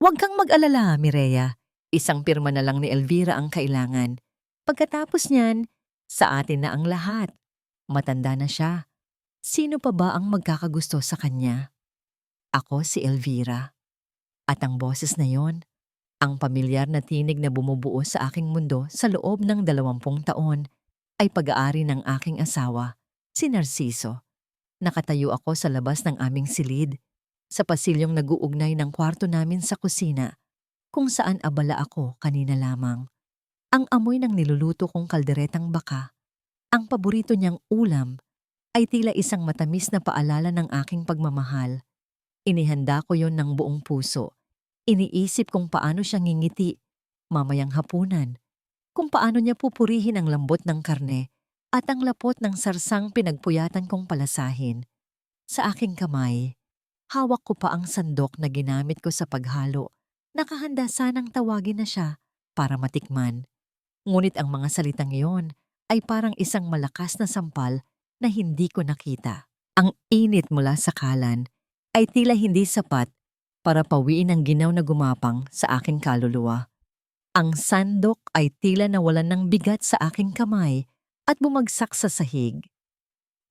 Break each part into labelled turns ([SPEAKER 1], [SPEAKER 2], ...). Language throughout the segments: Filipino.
[SPEAKER 1] Huwag kang mag-alala, Mireya. Isang pirma na lang ni Elvira ang kailangan. Pagkatapos niyan, sa atin na ang lahat. Matanda na siya. Sino pa ba ang magkakagusto sa kanya? Ako si Elvira. At ang boses na yon, ang pamilyar na tinig na bumubuo sa aking mundo sa loob ng 20 taon, ay pag-aari ng aking asawa, si Narciso. Nakatayo ako sa labas ng aming silid, sa pasilyong nag-uugnay ng kwarto namin sa kusina, kung saan abala ako kanina lamang. Ang amoy ng niluluto kong kalderetang baka, ang paborito niyang ulam, ay tila isang matamis na paalala ng aking pagmamahal. Inihanda ko yon ng buong puso. Iniisip kung paano siya ngingiti mamayang hapunan, kung paano niya pupurihin ang lambot ng karne at ang lapot ng sarsang pinagpuyatan kong palasahin. Sa aking kamay, hawak ko pa ang sandok na ginamit ko sa paghalo. Nakahanda sanang tawagin na siya para matikman. Ngunit ang mga salitang iyon ay parang isang malakas na sampal na hindi ko nakita. Ang init mula sa kalan ay tila hindi sapat para pawiin ang ginaw na gumapang sa aking kaluluwa. Ang sandok ay tila nawalan ng bigat sa aking kamay at bumagsak sa sahig.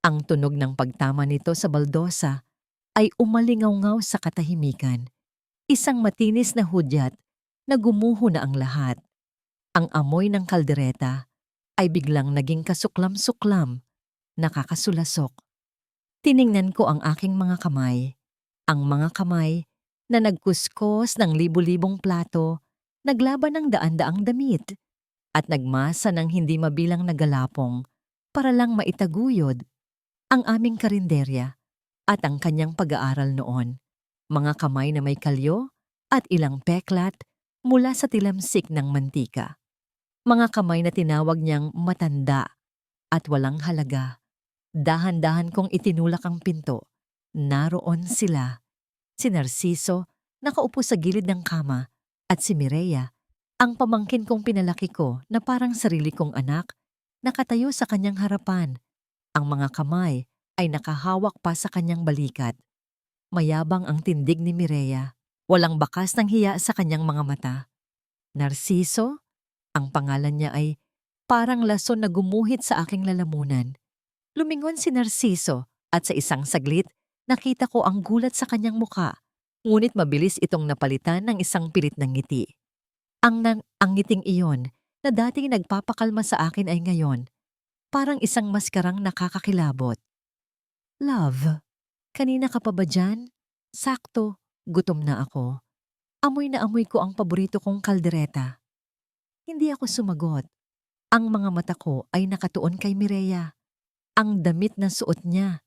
[SPEAKER 1] Ang tunog ng pagtama nito sa baldosa ay umalingaw-ngaw sa katahimikan. Isang matinis na hudyat na gumuho na ang lahat. Ang amoy ng kaldereta ay biglang naging kasuklam-suklam, nakakasulasok. Tiningnan ko ang aking mga kamay. Ang mga kamay na nagkuskos ng libu-libong plato, naglaban ng daan-daang damit, at nagmasa ng hindi mabilang na galapong para lang maitaguyod ang aming karinderya at ang kanyang pag-aaral noon. Mga kamay na may kalyo at ilang peklat mula sa tilamsik ng mantika. Mga kamay na tinawag niyang matanda at walang halaga. Dahan-dahan kong itinulak ang pinto. Naroon sila. Si Narciso, nakaupo sa gilid ng kama, at si Mireya, ang pamangkin kong pinalaki ko na parang sarili kong anak, nakatayo sa kanyang harapan. Ang mga kamay ay nakahawak pa sa kanyang balikat. Mayabang ang tindig ni Mireya. Walang bakas ng hiya sa kanyang mga mata. Narciso? Ang pangalan niya ay parang lason na gumuhit sa aking lalamunan. Lumingon si Narciso at sa isang saglit, nakita ko ang gulat sa kanyang muka. Ngunit mabilis itong napalitan ng isang pilit na ngiti. Ang ngiting iyon na dating nagpapakalma sa akin ay ngayon, parang isang maskarang nakakakilabot. Love, kanina ka pa ba dyan? Sakto, gutom na ako. Amoy na amoy ko ang paborito kong kaldereta. Hindi ako sumagot. Ang mga mata ko ay nakatuon kay Mireya. Ang damit na suot niya.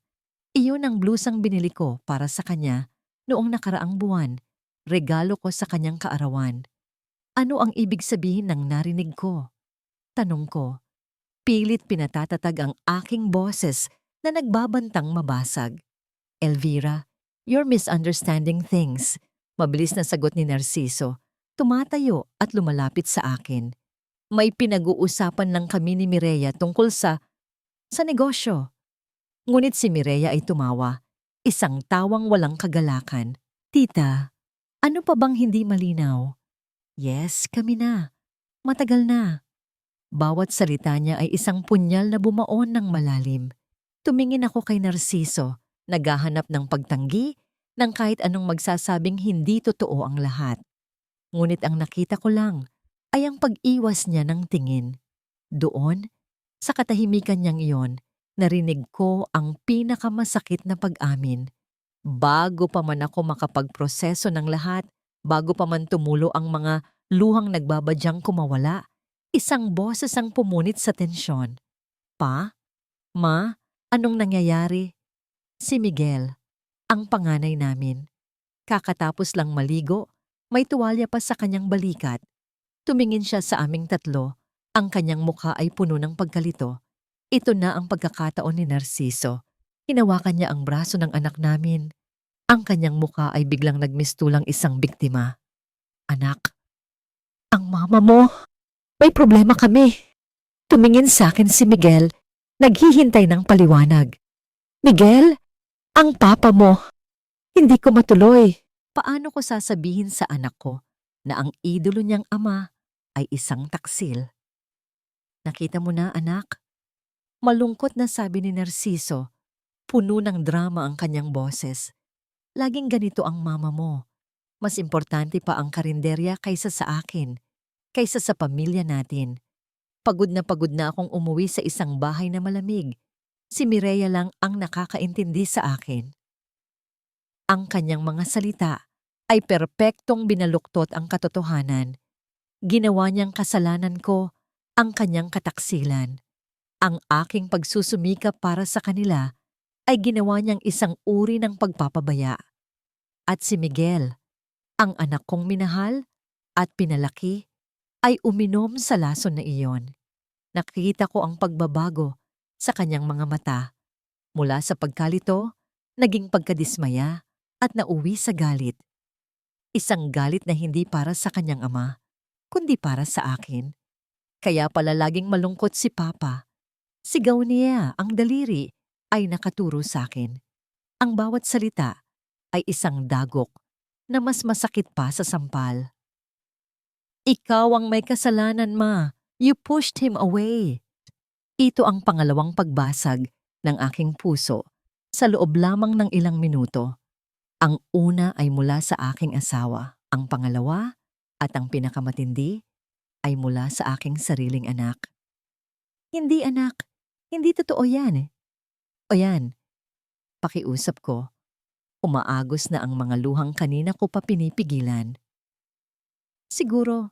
[SPEAKER 1] Iyon ang blusang binili ko para sa kanya noong nakaraang buwan. Regalo ko sa kanyang kaarawan. Ano ang ibig sabihin ng narinig ko? Tanong ko. Pilit pinatatatag ang aking boses na nagbabantang mabasag. Elvira, you're misunderstanding things. Mabilis na sagot ni Narciso. Tumatayo at lumalapit sa akin. May pinag-uusapan lang kami ni Mireya tungkol sa negosyo. Ngunit si Mireya ay tumawa. Isang tawang walang kagalakan. Tita, ano pa bang hindi malinaw? Yes, kami na. Matagal na. Bawat salita niya ay isang punyal na bumaon ng malalim. Tumingin ako kay Narciso, naghahanap ng pagtanggi ng kahit anong magsasabing hindi totoo ang lahat. Ngunit ang nakita ko lang ay ang pag-iwas niya ng tingin. Doon, sa katahimikan niyang iyon, narinig ko ang pinakamasakit na pag-amin. Bago pa man ako makapagproseso ng lahat, bago pa man tumulo ang mga luhang nagbabadyang kumawala, isang boses ang pumunit sa tensyon. Pa? Ma? Anong nangyayari? Si Miguel, ang panganay namin. Kakatapos lang maligo, may tuwalya pa sa kanyang balikat. Tumingin siya sa aming tatlo, ang kanyang mukha ay puno ng pagkalito. Ito na ang pagkakataon ni Narciso. Hinawakan niya ang braso ng anak namin. Ang kanyang mukha ay biglang nagmistulang isang biktima. Anak, ang mama mo, may problema kami. Tumingin sa akin si Miguel, naghihintay ng paliwanag. Miguel, ang papa mo. Hindi ko matuloy. Paano ko sasabihin sa anak ko na ang idolo niyang ama ay isang taksil? Nakita mo na, anak? Malungkot na sabi ni Narciso. Puno ng drama ang kanyang boses. Laging ganito ang mama mo. Mas importante pa ang karinderya kaysa sa akin, kaysa sa pamilya natin. Pagod na akong umuwi sa isang bahay na malamig. Si Mireya lang ang nakakaintindi sa akin. Ang kanyang mga salita ay perpektong binaluktot ang katotohanan. Ginawa niyang kasalanan ko ang kanyang kataksilan. Ang aking pagsusumikap para sa kanila ay ginawa niyang isang uri ng pagpapabaya. At si Miguel, ang anak kong minahal at pinalaki, ay uminom sa lason na iyon. Nakita ko ang pagbabago sa kanyang mga mata. Mula sa pagkalito, naging pagkadismaya at nauwi sa galit. Isang galit na hindi para sa kanyang ama, kundi para sa akin. Kaya pala laging malungkot si Papa. Sigaw niya ang daliri ay nakaturo sa akin. Ang bawat salita ay isang dagok na mas masakit pa sa sampal. Ikaw ang may kasalanan, ma. You pushed him away. Ito ang pangalawang pagbasag ng aking puso sa loob lamang ng ilang minuto. Ang una ay mula sa aking asawa. Ang pangalawa at ang pinakamatindi ay mula sa aking sariling anak. Hindi, anak. Hindi totoo yan. O yan, pakiusap ko. Umaagos na ang mga luhang kanina ko pa pinipigilan. Siguro,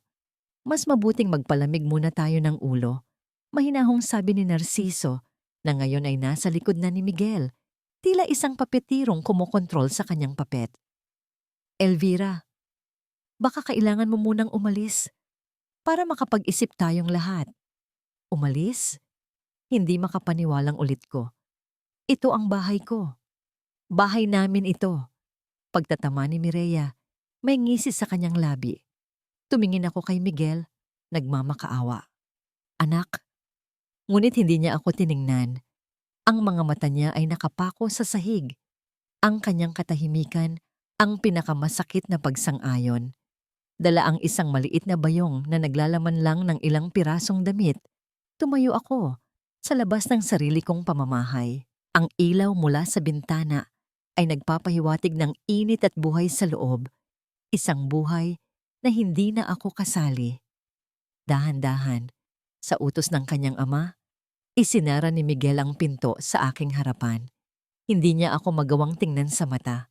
[SPEAKER 1] mas mabuting magpalamig muna tayo ng ulo. Mahinahong sabi ni Narciso na ngayon ay nasa likod na ni Miguel. Tila isang papetirong kumokontrol sa kanyang papet. Elvira, baka kailangan mo munang umalis para makapag-isip tayong lahat. Umalis? Hindi makapaniwalang ulit ko. Ito ang bahay ko. Bahay namin ito. Pagtatama ni Mireya, may ngisi sa kanyang labi. Tumingin ako kay Miguel, nagmamakaawa. Anak, ngunit hindi niya ako tiningnan. Ang mga mata niya ay nakapako sa sahig. Ang kanyang katahimikan ang pinakamasakit na pagsang-ayon. Dala ang isang maliit na bayong na naglalaman lang ng ilang pirasong damit. Tumayo ako sa labas ng sarili kong pamamahay. Ang ilaw mula sa bintana ay nagpapahiwatig ng init at buhay sa loob. Isang buhay na hindi na ako kasali. Dahan-dahan, sa utos ng kanyang ama, isinara ni Miguel ang pinto sa aking harapan. Hindi niya ako magawang tingnan sa mata.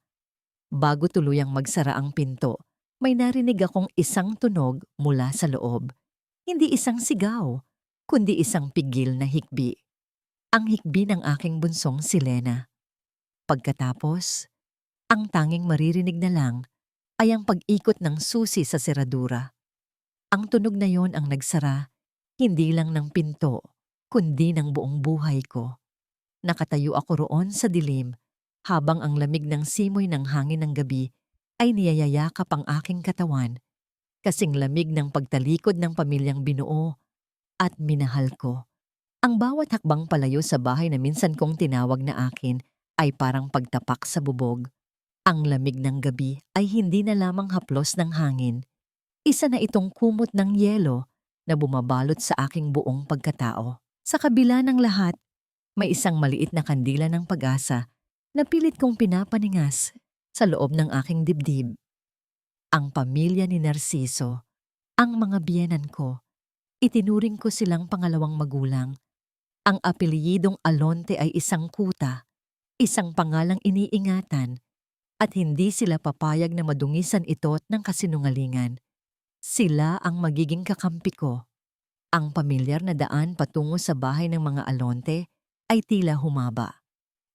[SPEAKER 1] Bago tuluyang magsara ang pinto, may narinig akong isang tunog mula sa loob. Hindi isang sigaw, kundi isang pigil na hikbi. Ang hikbi ng aking bunsong si Lena. Pagkatapos, ang tanging maririnig na lang ay ang pag-ikot ng susi sa seradura. Ang tunog na yon ang nagsara, hindi lang ng pinto, kundi ng buong buhay ko. Nakatayo ako roon sa dilim, habang ang lamig ng simoy ng hangin ng gabi ay niyayayakap ang aking katawan, kasing lamig ng pagtalikod ng pamilyang binuo at minahal ko. Ang bawat hakbang palayo sa bahay na minsan kong tinawag na akin ay parang pagtapak sa bubog. Ang lamig ng gabi ay hindi na lamang haplos ng hangin. Isa na itong kumot ng yelo na bumabalot sa aking buong pagkatao. Sa kabila ng lahat, may isang maliit na kandila ng pag-asa na pilit kong pinapaningas sa loob ng aking dibdib. Ang pamilya ni Narciso, ang mga biyenan ko, itinuring ko silang pangalawang magulang. Ang apelyidong Alonte ay isang kuta, isang pangalang iniingatan, at hindi sila papayag na madungisan ito ng kasinungalingan. Sila ang magiging kakampi ko. Ang pamilyar na daan patungo sa bahay ng mga Alonte ay tila humaba.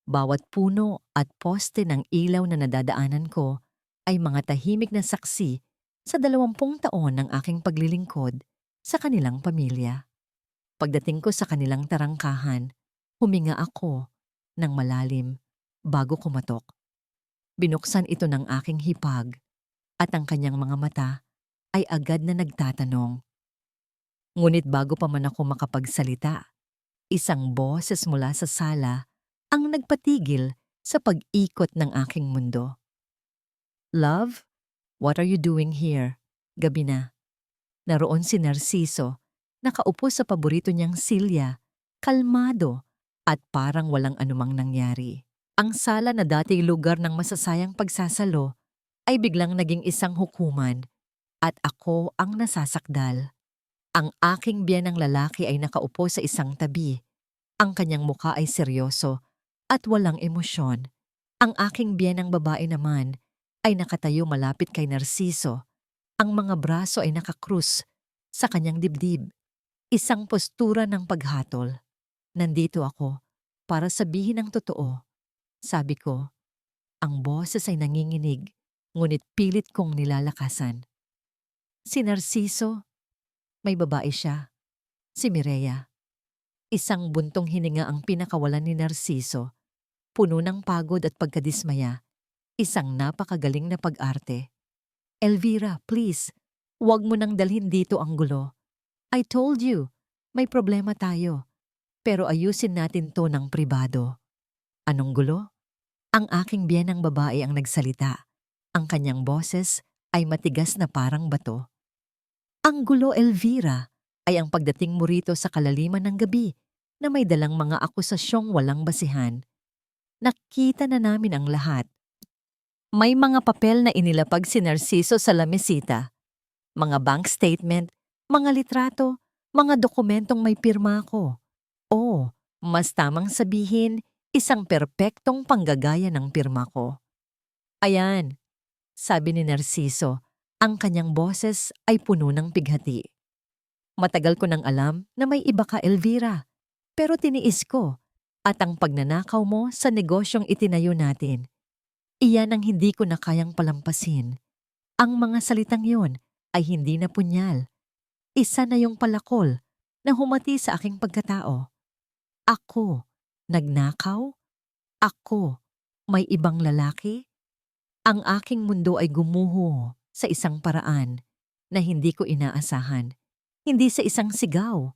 [SPEAKER 1] Bawat puno at poste ng ilaw na nadadaanan ko ay mga tahimik na saksi sa 20 taon ng aking paglilingkod sa kanilang pamilya. Pagdating ko sa kanilang tarangkahan, huminga ako ng malalim bago kumatok. Binuksan ito ng aking hipag at ang kanyang mga mata ay agad na nagtatanong. Ngunit bago pa man ako makapagsalita, isang boses mula sa sala ang nagpatigil sa pag-ikot ng aking mundo. Love, What are you doing here? Gabi na. Naroon si Narciso, nakaupo sa paborito niyang silya, kalmado at parang walang anumang nangyari. Ang sala na dati lugar ng masasayang pagsasalo ay biglang naging isang hukuman at ako ang nasasakdal. Ang aking biyenang lalaki ay nakaupo sa isang tabi. Ang kanyang mukha ay seryoso at walang emosyon. Ang aking biyenang babae naman ay nakatayo malapit kay Narciso. Ang mga braso ay nakakrus sa kanyang dibdib. Isang postura ng paghatol. Nandito ako para sabihin ang totoo. Sabi ko, ang boses ay nanginginig, ngunit pilit kong nilalakasan. Si Narciso, may babae siya. Si Mireya. Isang buntong hininga ang pinakawalan ni Narciso. Puno ng pagod at pagkadismaya. Isang napakagaling na pag-arte. Elvira, please, huwag mo nang dalhin dito ang gulo. I told you, may problema tayo. Pero ayusin natin to ng pribado. Anong gulo? Ang aking biyenang babae ang nagsalita. Ang kanyang boses ay matigas na parang bato. Ang gulo, Elvira, ay ang pagdating mo rito sa kalaliman ng gabi na may dalang mga akusasyong walang basihan. Nakita na namin ang lahat. May mga papel na inilapag si Narciso sa lamesita. Mga bank statement, mga litrato, mga dokumentong may pirma ko. O, mas tamang sabihin, isang perpektong panggagaya ng pirma ko. Ayan, sabi ni Narciso, ang kanyang boses ay puno ng pighati. Matagal ko nang alam na may iba ka, Elvira, pero tiniis ko at ang pagnanakaw mo sa negosyong itinayo natin. Iyan ang hindi ko na kayang palampasin. Ang mga salitang yon ay hindi na punyal. Isa na yung palakol na humati sa aking pagkatao. Ako, nagnakaw? Ako, may ibang lalaki? Ang aking mundo ay gumuho sa isang paraan na hindi ko inaasahan. Hindi sa isang sigaw,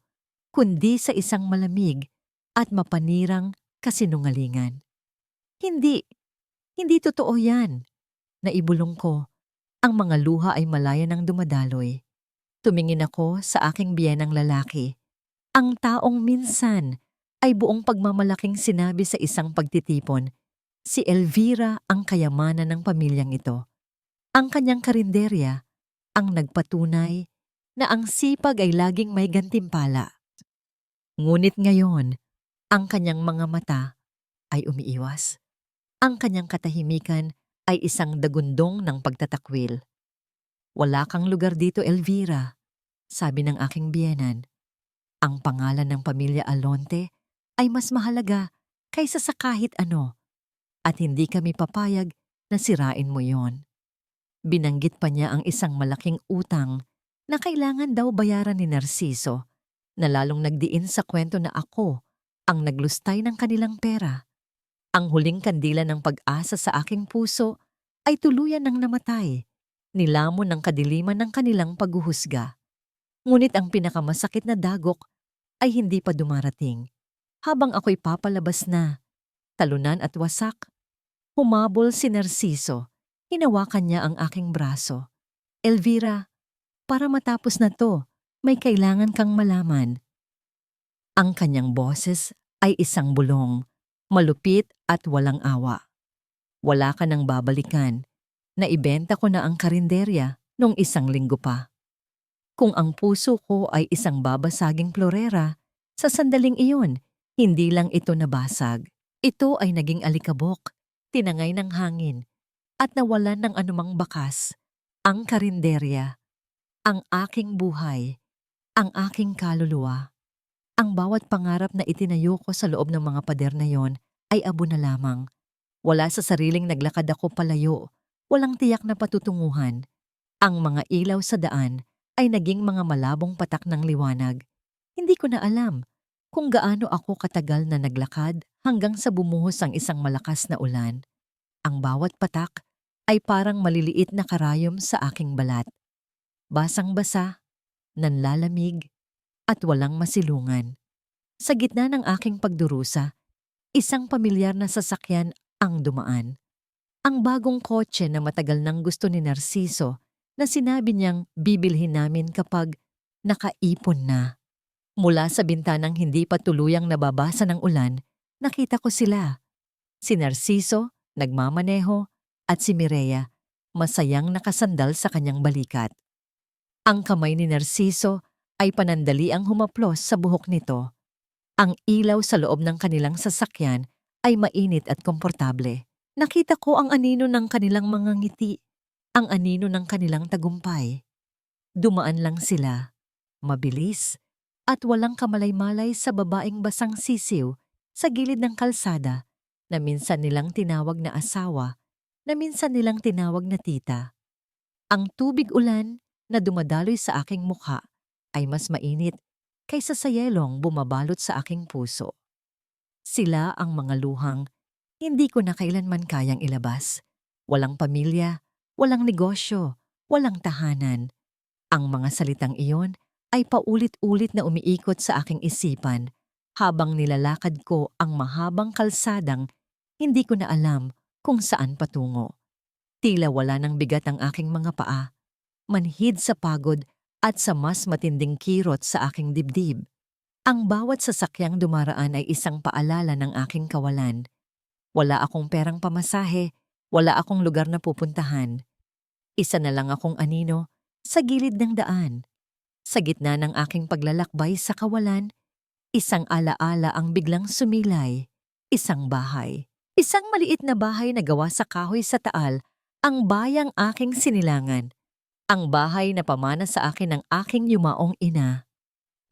[SPEAKER 1] kundi sa isang malamig at mapanirang kasinungalingan. Hindi totoo yan. Naibulong ko, ang mga luha ay malaya ng dumadaloy. Tumingin ako sa aking biyenang lalaki. Ang taong minsan ay buong pagmamalaking sinabi sa isang pagtitipon, si Elvira ang kayamanan ng pamilyang ito. Ang kanyang karinderya ang nagpatunay na ang sipag ay laging may gantimpala. Ngunit ngayon, ang kanyang mga mata ay umiiwas. Ang kanyang katahimikan ay isang dagundong ng pagtatakwil. Wala kang lugar dito, Elvira, sabi ng aking biyenan. Ang pangalan ng pamilya Alonte ay mas mahalaga kaysa sa kahit ano at hindi kami papayag na sirain mo yon. Binanggit pa niya ang isang malaking utang na kailangan daw bayaran ni Narciso na lalong nagdiin sa kwento na ako ang naglustay ng kanilang pera. Ang huling kandila ng pag-asa sa aking puso ay tuluyan ng namatay, nilamon ng kadiliman ng kanilang paghuhusga. Ngunit ang pinakamasakit na dagok ay hindi pa dumarating. Habang ako'y papalabas na, talunan at wasak, humabol si Narciso. Hinawakan niya ang aking braso. Elvira, para matapos na to, may kailangan kang malaman. Ang kanyang boses ay isang bulong, malupit at walang awa. Wala ka nang babalikan. Naibenta ko na ang karinderya nung 1 linggo pa. Kung ang puso ko ay isang babasaging florera, sa sandaling iyon, hindi lang ito nabasag. Ito ay naging alikabok, tinangay ng hangin, at nawalan ng anumang bakas. Ang karinderya, ang aking buhay, ang aking kaluluwa. Ang bawat pangarap na itinayo ko sa loob ng mga pader na yon ay abo na lamang. Wala sa sariling naglakad ako palayo, walang tiyak na patutunguhan. Ang mga ilaw sa daan ay naging mga malabong patak ng liwanag. Hindi ko na alam kung gaano ako katagal na naglakad hanggang sa bumuhos ang isang malakas na ulan. Ang bawat patak ay parang maliliit na karayom sa aking balat. Basang-basa, nanlalamig, at walang masilungan. Sa gitna ng aking pagdurusa, isang pamilyar na sasakyan ang dumaan. Ang bagong kotse na matagal nang gusto ni Narciso na sinabi niyang bibilhin namin kapag nakaipon na. Mula sa bintanang hindi pa tuluyang nababasa ng ulan, nakita ko sila. Si Narciso, nagmamaneho, at si Mireya, masayang nakasandal sa kanyang balikat. Ang kamay ni Narciso ay panandaliang humaplos sa buhok nito. Ang ilaw sa loob ng kanilang sasakyan ay mainit at komportable. Nakita ko ang anino ng kanilang mga ngiti, ang anino ng kanilang tagumpay. Dumaan lang sila, mabilis, at walang kamalay-malay sa babaeng basang sisiw sa gilid ng kalsada na minsan nilang tinawag na asawa, na minsan nilang tinawag na tita. Ang tubig ulan na dumadaloy sa aking mukha ay mas mainit kaysa sa yelong bumabalot sa aking puso. Sila ang mga luhang hindi ko na kailanman kayang ilabas. Walang pamilya, walang negosyo, walang tahanan. Ang mga salitang iyon ay paulit-ulit na umiikot sa aking isipan habang nilalakad ko ang mahabang kalsadang hindi ko na alam kung saan patungo. Tila wala ng bigat ang aking mga paa, manhid sa pagod at sa mas matinding kirot sa aking dibdib. Ang bawat sasakyang dumaraan ay isang paalala ng aking kawalan. Wala akong perang pamasahe, wala akong lugar na pupuntahan. Isa na lang akong anino sa gilid ng daan. Sa gitna ng aking paglalakbay sa kawalan, isang alaala ang biglang sumilay. Isang bahay. Isang maliit na bahay na gawa sa kahoy sa taal, ang bayang aking sinilangan. Ang bahay na pamana sa akin ng aking yumaong ina.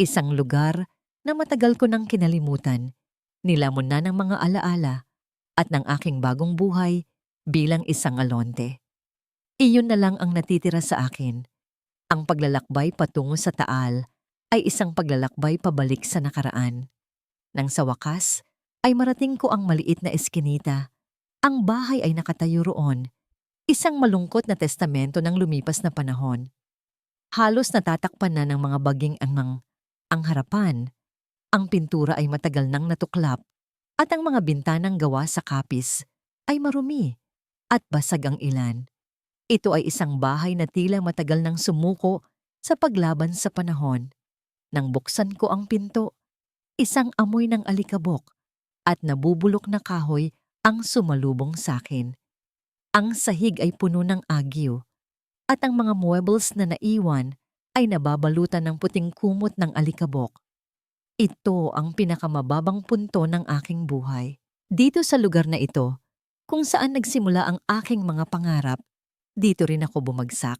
[SPEAKER 1] Isang lugar na matagal ko nang kinalimutan, nilamon na ng mga alaala at ng aking bagong buhay bilang isang alonte. Iyon na lang ang natitira sa akin. Ang paglalakbay patungo sa taal ay isang paglalakbay pabalik sa nakaraan. Nang sa wakas ay marating ko ang maliit na eskinita. Ang bahay ay nakatayo roon, isang malungkot na testamento ng lumipas na panahon. Halos natatakpan na ng mga baging ang harapan. Ang pintura ay matagal nang natuklap at ang mga bintanang gawa sa kapis ay marumi at basag ang ilan. Ito ay isang bahay na tila matagal nang sumuko sa paglaban sa panahon. Nang buksan ko ang pinto, isang amoy ng alikabok at nabubulok na kahoy ang sumalubong sa akin. Ang sahig ay puno ng agyo at ang mga muebles na naiwan ay nababalutan ng puting kumot ng alikabok. Ito ang pinakamababang punto ng aking buhay. Dito sa lugar na ito, kung saan nagsimula ang aking mga pangarap, dito rin ako bumagsak.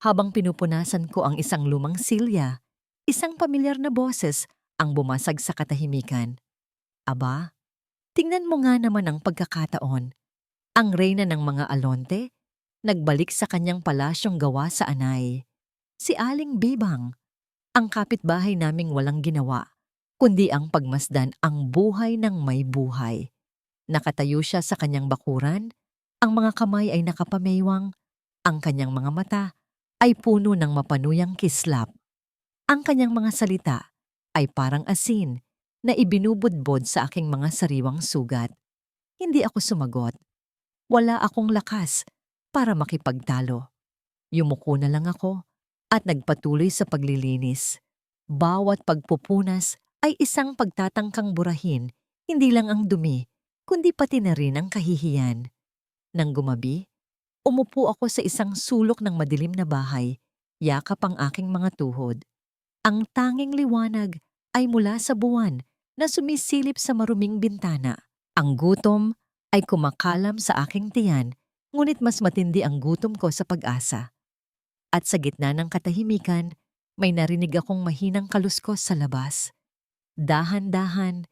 [SPEAKER 1] Habang pinupunasan ko ang isang lumang silya, isang pamilyar na boses ang bumasag sa katahimikan. Aba, tingnan mo nga naman ang pagkakataon. Ang reyna ng mga alonte, nagbalik sa kanyang palasyong gawa sa anay. Si Aling Bibang, ang kapitbahay naming walang ginawa, kundi ang pagmasdan ang buhay ng may buhay. Nakatayo siya sa kanyang bakuran, ang mga kamay ay nakapameywang, ang kanyang mga mata ay puno ng mapanuyang kislap. Ang kanyang mga salita ay parang asin na ibinubudbod sa aking mga sariwang sugat. Hindi ako sumagot. Wala akong lakas para makipagtalo. Yumuko na lang ako at nagpatuloy sa paglilinis. Bawat pagpupunas ay isang pagtatangkang burahin, hindi lang ang dumi, kundi pati na rin ang kahihiyan. Nang gumabi, umupo ako sa isang sulok ng madilim na bahay, yakap ang aking mga tuhod. Ang tanging liwanag ay mula sa buwan na sumisilip sa maruming bintana. Ang gutom ay kumakalam sa aking tiyan, ngunit mas matindi ang gutom ko sa pag-asa. At sa gitna ng katahimikan, may narinig akong mahinang kaluskos sa labas. Dahan-dahan,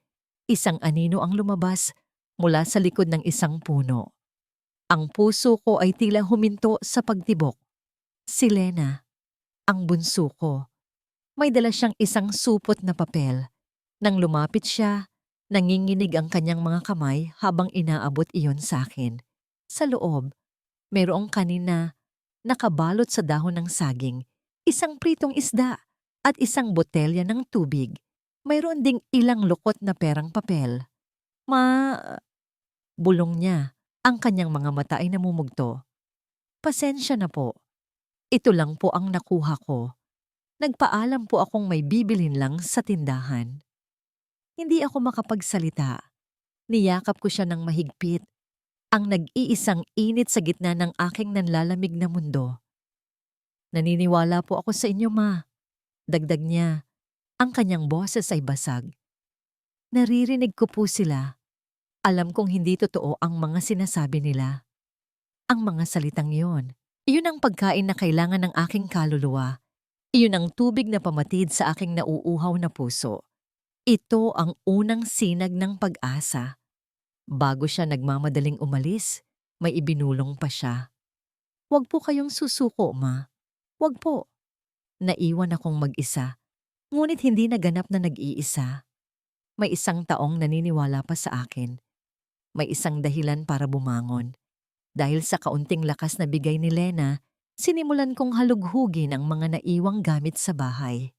[SPEAKER 1] isang anino ang lumabas mula sa likod ng isang puno. Ang puso ko ay tila huminto sa pagtibok. Si Lena, ang bunso ko. May dala siyang isang supot na papel. Nang lumapit siya, nanginginig ang kanyang mga kamay habang inaabot iyon sa akin. Sa loob, mayroong kanin na nakabalot sa dahon ng saging, isang pritong isda at isang botelya ng tubig. Mayroon ding ilang lukot na perang papel. Bulong niya Ang kanyang mga mata ay namumugto. Pasensya na po. Ito lang po ang nakuha ko. Nagpaalam po akong may bibilin lang sa tindahan. Hindi ako makapagsalita. Niyakap ko siya ng mahigpit. Ang nag-iisang init sa gitna ng aking nanlalamig na mundo. Naniniwala po ako sa inyo, ma. Dagdag niya. Ang kanyang boses ay basag. Naririnig ko po sila. Alam kong hindi totoo ang mga sinasabi nila. Ang mga salitang iyon. Iyon ang pagkain na kailangan ng aking kaluluwa. Iyon ang tubig na pamatid sa aking nauuhaw na puso. Ito ang unang sinag ng pag-asa. Bago siya nagmamadaling umalis, may ibinulong pa siya. Huwag po kayong susuko, ma. Huwag po. Naiwan akong mag-isa. Ngunit hindi naganap na nag-iisa. May isang taong naniniwala pa sa akin. May isang dahilan para bumangon. Dahil sa kaunting lakas na bigay ni Lena, sinimulan kong halughugin ang mga naiwang gamit sa bahay.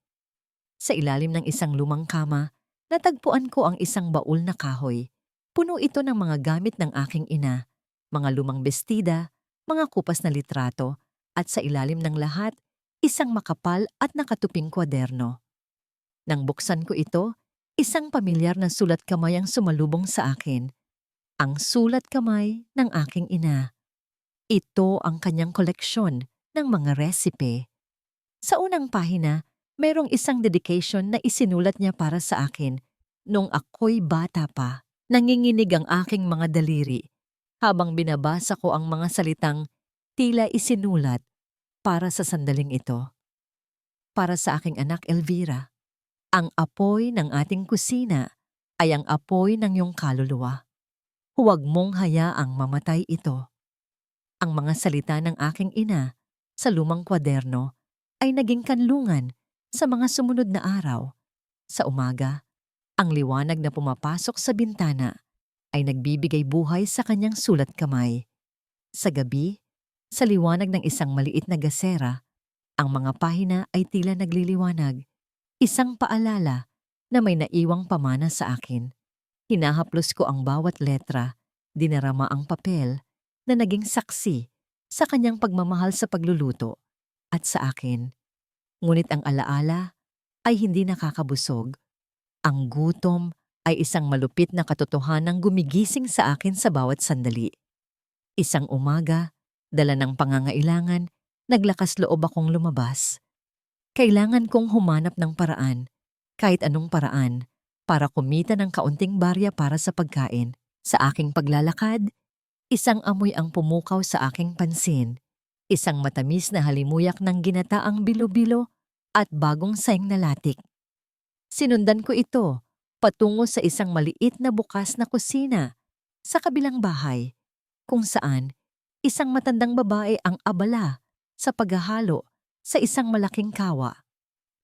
[SPEAKER 1] Sa ilalim ng isang lumang kama, natagpuan ko ang isang baul na kahoy. Puno ito ng mga gamit ng aking ina, mga lumang bestida, mga kupas na litrato, at sa ilalim ng lahat, isang makapal at nakatuping kwaderno. Nang buksan ko ito, isang pamilyar na sulat kamay ang sumalubong sa akin. Ang sulat kamay ng aking ina. Ito ang kanyang koleksyon ng mga resipe. Sa unang pahina, mayroong isang dedication na isinulat niya para sa akin nung ako'y bata pa. Nanginginig ang aking mga daliri habang binabasa ko ang mga salitang tila isinulat para sa sandaling ito. Para sa aking anak Elvira, ang apoy ng ating kusina ay ang apoy ng iyong kaluluwa. Huwag mong hayaang mamatay ito. Ang mga salita ng aking ina sa lumang kwaderno ay naging kanlungan sa mga sumunod na araw. Sa umaga, ang liwanag na pumapasok sa bintana ay nagbibigay buhay sa kanyang sulat kamay. Sa gabi, sa liwanag ng isang maliit na gasera, ang mga pahina ay tila nagliliwanag. Isang paalala na may naiwang pamana sa akin. Hinahaplos ko ang bawat letra, dinarama ang papel na naging saksi sa kanyang pagmamahal sa pagluluto at sa akin. Ngunit ang alaala ay hindi nakakabusog. Ang gutom ay isang malupit na katotohanang gumigising sa akin sa bawat sandali. Isang umaga, dala ng pangangailangan, naglakas loob akong lumabas. Kailangan kong humanap ng paraan, kahit anong paraan, para kumita ng kaunting barya para sa pagkain. Sa aking paglalakad, isang amoy ang pumukaw sa aking pansin. Isang matamis na halimuyak ng ginataang bilo-bilo at bagong saing na latik. Sinundan ko ito patungo sa isang maliit na bukas na kusina sa kabilang bahay, kung saan isang matandang babae ang abala sa paghahalo sa isang malaking kawa.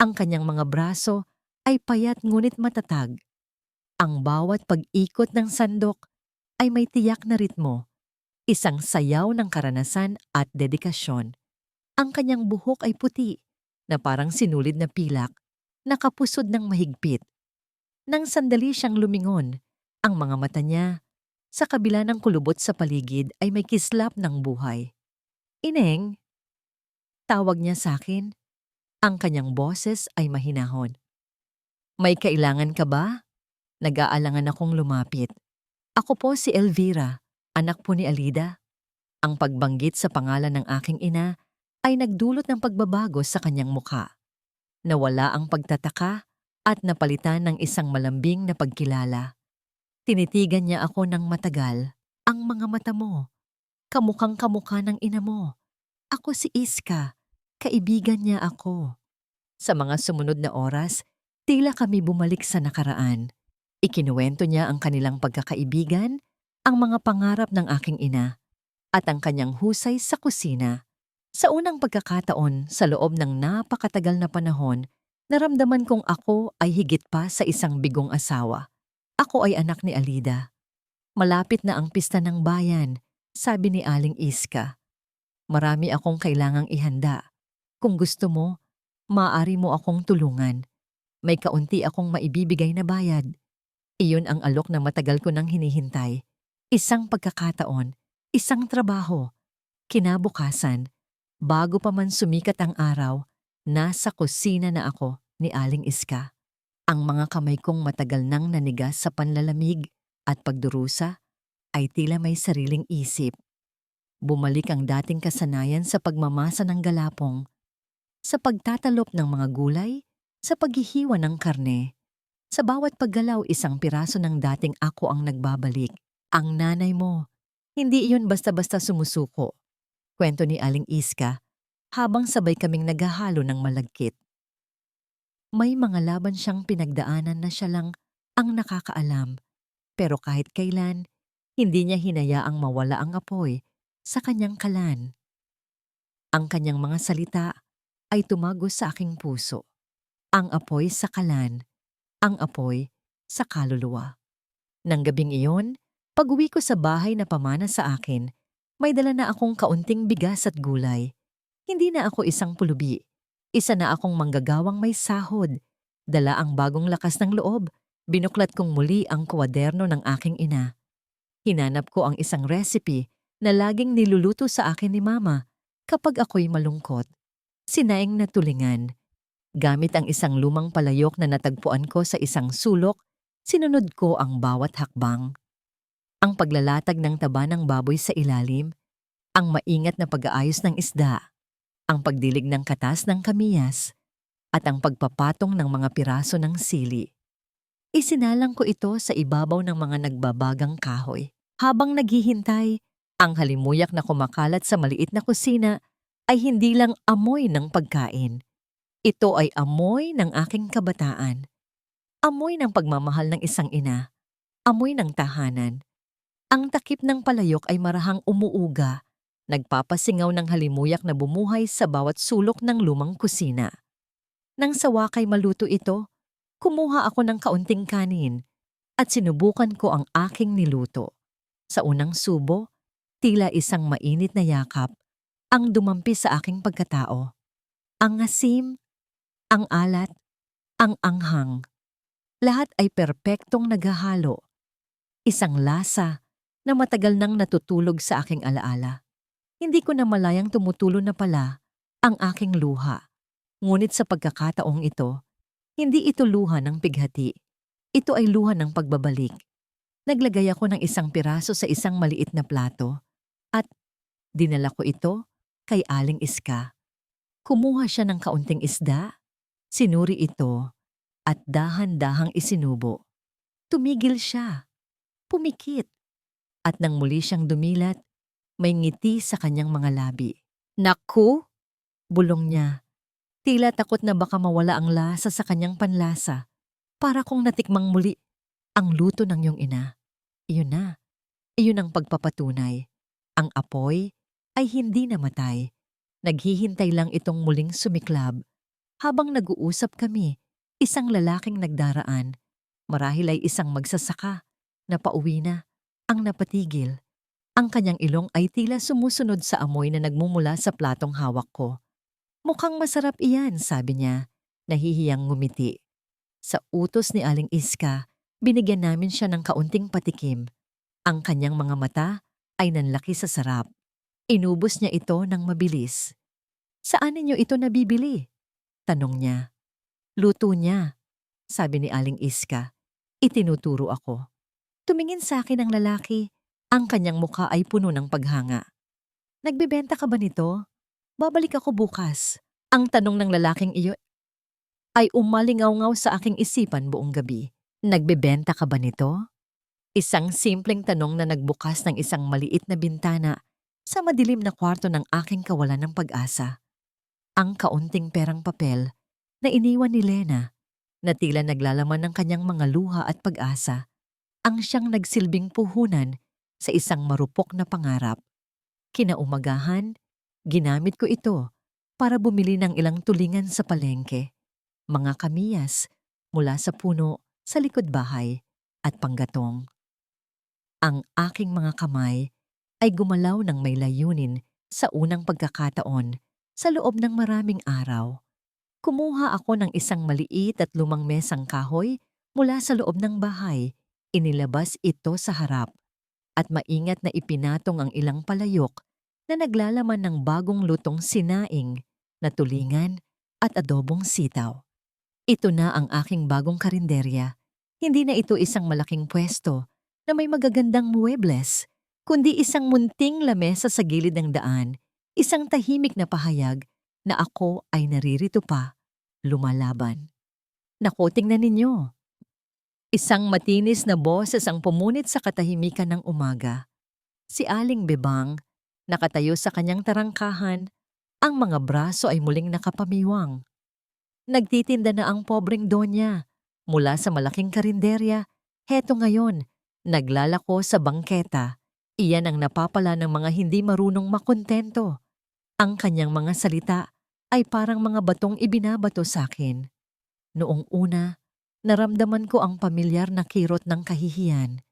[SPEAKER 1] Ang kanyang mga braso ay payat ngunit matatag. Ang bawat pag-ikot ng sandok ay may tiyak na ritmo, isang sayaw ng karanasan at dedikasyon. Ang kanyang buhok ay puti na parang sinulid na pilak, nakapusod ng mahigpit. Nang sandali siyang lumingon, ang mga mata niya, sa kabila ng kulubot sa paligid ay may kislap ng buhay. "Ineng," tawag niya sa akin. Ang kanyang boses ay mahinahon. "May kailangan ka ba?" Nag-aalangan akong lumapit. "Ako po si Elvira, anak po ni Alida." Ang pagbanggit sa pangalan ng aking ina ay nagdulot ng pagbabago sa kanyang mukha. Nawala ang pagtataka at napalitan ng isang malambing na pagkilala. Tinitigan niya ako ng matagal. "Ang mga mata mo, kamukhang kamukha ng ina mo. Ako si Iska, kaibigan niya ako." Sa mga sumunod na oras, tila kami bumalik sa nakaraan. Ikinuwento niya ang kanilang pagkakaibigan, ang mga pangarap ng aking ina, at ang kanyang husay sa kusina. Sa unang pagkakataon sa loob ng napakatagal na panahon, naramdaman kong ako ay higit pa sa isang bigong asawa. Ako ay anak ni Alida. "Malapit na ang pista ng bayan," sabi ni Aling Iska. "Marami akong kailangang ihanda. Kung gusto mo, maaari mo akong tulungan. May kaunti akong maibibigay na bayad." Iyon ang alok na matagal ko nang hinihintay. Isang pagkakataon Isang trabaho. Kinabukasan, bago pa man sumikat ang araw, nasa kusina na ako ni Aling Iska. Ang mga kamay kong matagal nang nanigas sa panlalamig at pagdurusa ay tila may sariling isip. Bumalik ang dating kasanayan sa pagmamasa ng galapong, sa pagtatalop ng mga gulay, sa paghihiwa ng karne. Sa bawat paggalaw, isang piraso ng dating ako ang nagbabalik. Ang nanay mo, hindi iyon basta-basta sumusuko. Kwento ni Aling Iska habang sabay kaming naghahalo ng malagkit. May mga laban siyang pinagdaanan na siya lang ang nakakaalam, pero kahit kailan, hindi niya hinayaang mawala ang apoy sa kanyang kalan. Ang kanyang mga salita ay tumagos sa aking puso. Ang apoy sa kalan, ang apoy sa kaluluwa. Nang gabing iyon, pag-uwi ko sa bahay na pamana sa akin, may dala na akong kaunting bigas at gulay. Hindi na ako isang pulubi. Isa na akong manggagawang may sahod. Dala ang bagong lakas ng loob. Binuklat kong muli ang kwaderno ng aking ina. Hinanap ko ang isang recipe na laging niluluto sa akin ni Mama kapag ako'y malungkot. Sinaing na tulingan. Gamit ang isang lumang palayok na natagpuan ko sa isang sulok, sinunod ko ang bawat hakbang. Ang paglalatag ng taba ng baboy sa ilalim, ang maingat na pag-aayos ng isda, ang pagdilig ng katas ng kamiyas, at ang pagpapatong ng mga piraso ng sili. Isinalang ko ito sa ibabaw ng mga nagbabagang kahoy. Habang naghihintay, ang halimuyak na kumakalat sa maliit na kusina ay hindi lang amoy ng pagkain. Ito ay amoy ng aking kabataan. Amoy ng pagmamahal ng isang ina. Amoy ng tahanan. Ang takip ng palayok ay marahang umuuga, nagpapasingaw ng halimuyak na bumuhay sa bawat sulok ng lumang kusina. Nang sa wakay maluto ito, kumuha ako ng kaunting kanin at sinubukan ko ang aking niluto. Sa unang subo, tila isang mainit na yakap ang dumampi sa aking pagkatao. Ang asim, ang alat, ang anghang. Lahat ay perpektong naghahalo. Isang lasa na matagal nang natutulog sa aking alaala. Hindi ko na malayang tumutulo na pala ang aking luha. Ngunit sa pagkakataong ito, hindi ito luha ng pighati. Ito ay luha ng pagbabalik. Naglagay ako ng isang piraso sa isang maliit na plato at dinala ko ito kay Aling Iska. Kumuha siya ng kaunting isda, sinuri ito at dahan-dahang isinubo. Tumigil siya, pumikit, at nang muli siyang dumilat, may ngiti sa kanyang mga labi. Naku! Bulong niya. Tila takot na baka mawala ang lasa sa kanyang panlasa. Para kong natikmang muli ang luto ng iyong ina. Iyon na. Iyon ang pagpapatunay. Ang apoy ay hindi namatay. Naghihintay lang itong muling sumiklab. Habang nag-uusap kami, isang lalaking nagdaraan. Marahil ay isang magsasaka na pauwi na ang napatigil. Ang kanyang ilong ay tila sumusunod sa amoy na nagmumula sa platong hawak ko. Mukhang masarap iyan, sabi niya, nahihiyang ngumiti. Sa utos ni Aling Iska, binigyan namin siya ng kaunting patikim. Ang kanyang mga mata ay nanlaki sa sarap. Inubos niya ito ng mabilis. Saan ninyo ito nabibili? Tanong niya. Luto niya, sabi ni Aling Iska. Itinuturo ako. Tumingin sa akin ang lalaki. Ang kanyang mukha ay puno ng paghanga. Nagbebenta ka ba nito? Babalik ako bukas. Ang tanong ng lalaking iyon ay umalingaw-ngaw sa aking isipan buong gabi. Nagbebenta ka ba nito? Isang simpleng tanong na nagbukas ng isang maliit na bintana sa madilim na kwarto ng aking kawalan ng pag-asa. Ang kaunting perang papel na iniwan ni Lena na tila naglalaman ng kanyang mga luha at pag-asa ang siyang nagsilbing puhunan sa isang marupok na pangarap. Kinaumagahan, ginamit ko ito para bumili ng ilang tulingan sa palengke, mga kamiyas mula sa puno sa likod bahay at panggatong. Ang aking mga kamay ay gumalaw ng may layunin sa unang pagkakataon sa loob ng maraming araw. Kumuha ako ng isang maliit at lumang mesang kahoy mula sa loob ng bahay. Inilabas ito sa harap. at maingat na ipinatong ang ilang palayok na naglalaman ng bagong lutong sinaing na tulingan at adobong sitaw. Ito na ang aking bagong karinderya. Hindi na ito isang malaking pwesto na may magagandang muebles, kundi isang munting lamesa sa gilid ng daan, isang tahimik na pahayag na ako ay naririto pa, lumalaban. Naku, tingnan ninyo. Isang matinis na boses ang pumunit sa katahimikan ng umaga. Si Aling Bebang, nakatayo sa kanyang tarangkahan, ang mga braso ay muling nakapamiwang. Nagtitinda na ang pobreng donya. Mula sa malaking karinderya, heto ngayon, naglalako sa bangketa. Iyan ang napapala ng mga hindi marunong makontento. Ang kanyang mga salita ay parang mga batong ibinabato sa akin. Noong una, naramdaman ko ang pamilyar na kirot ng kahihiyan.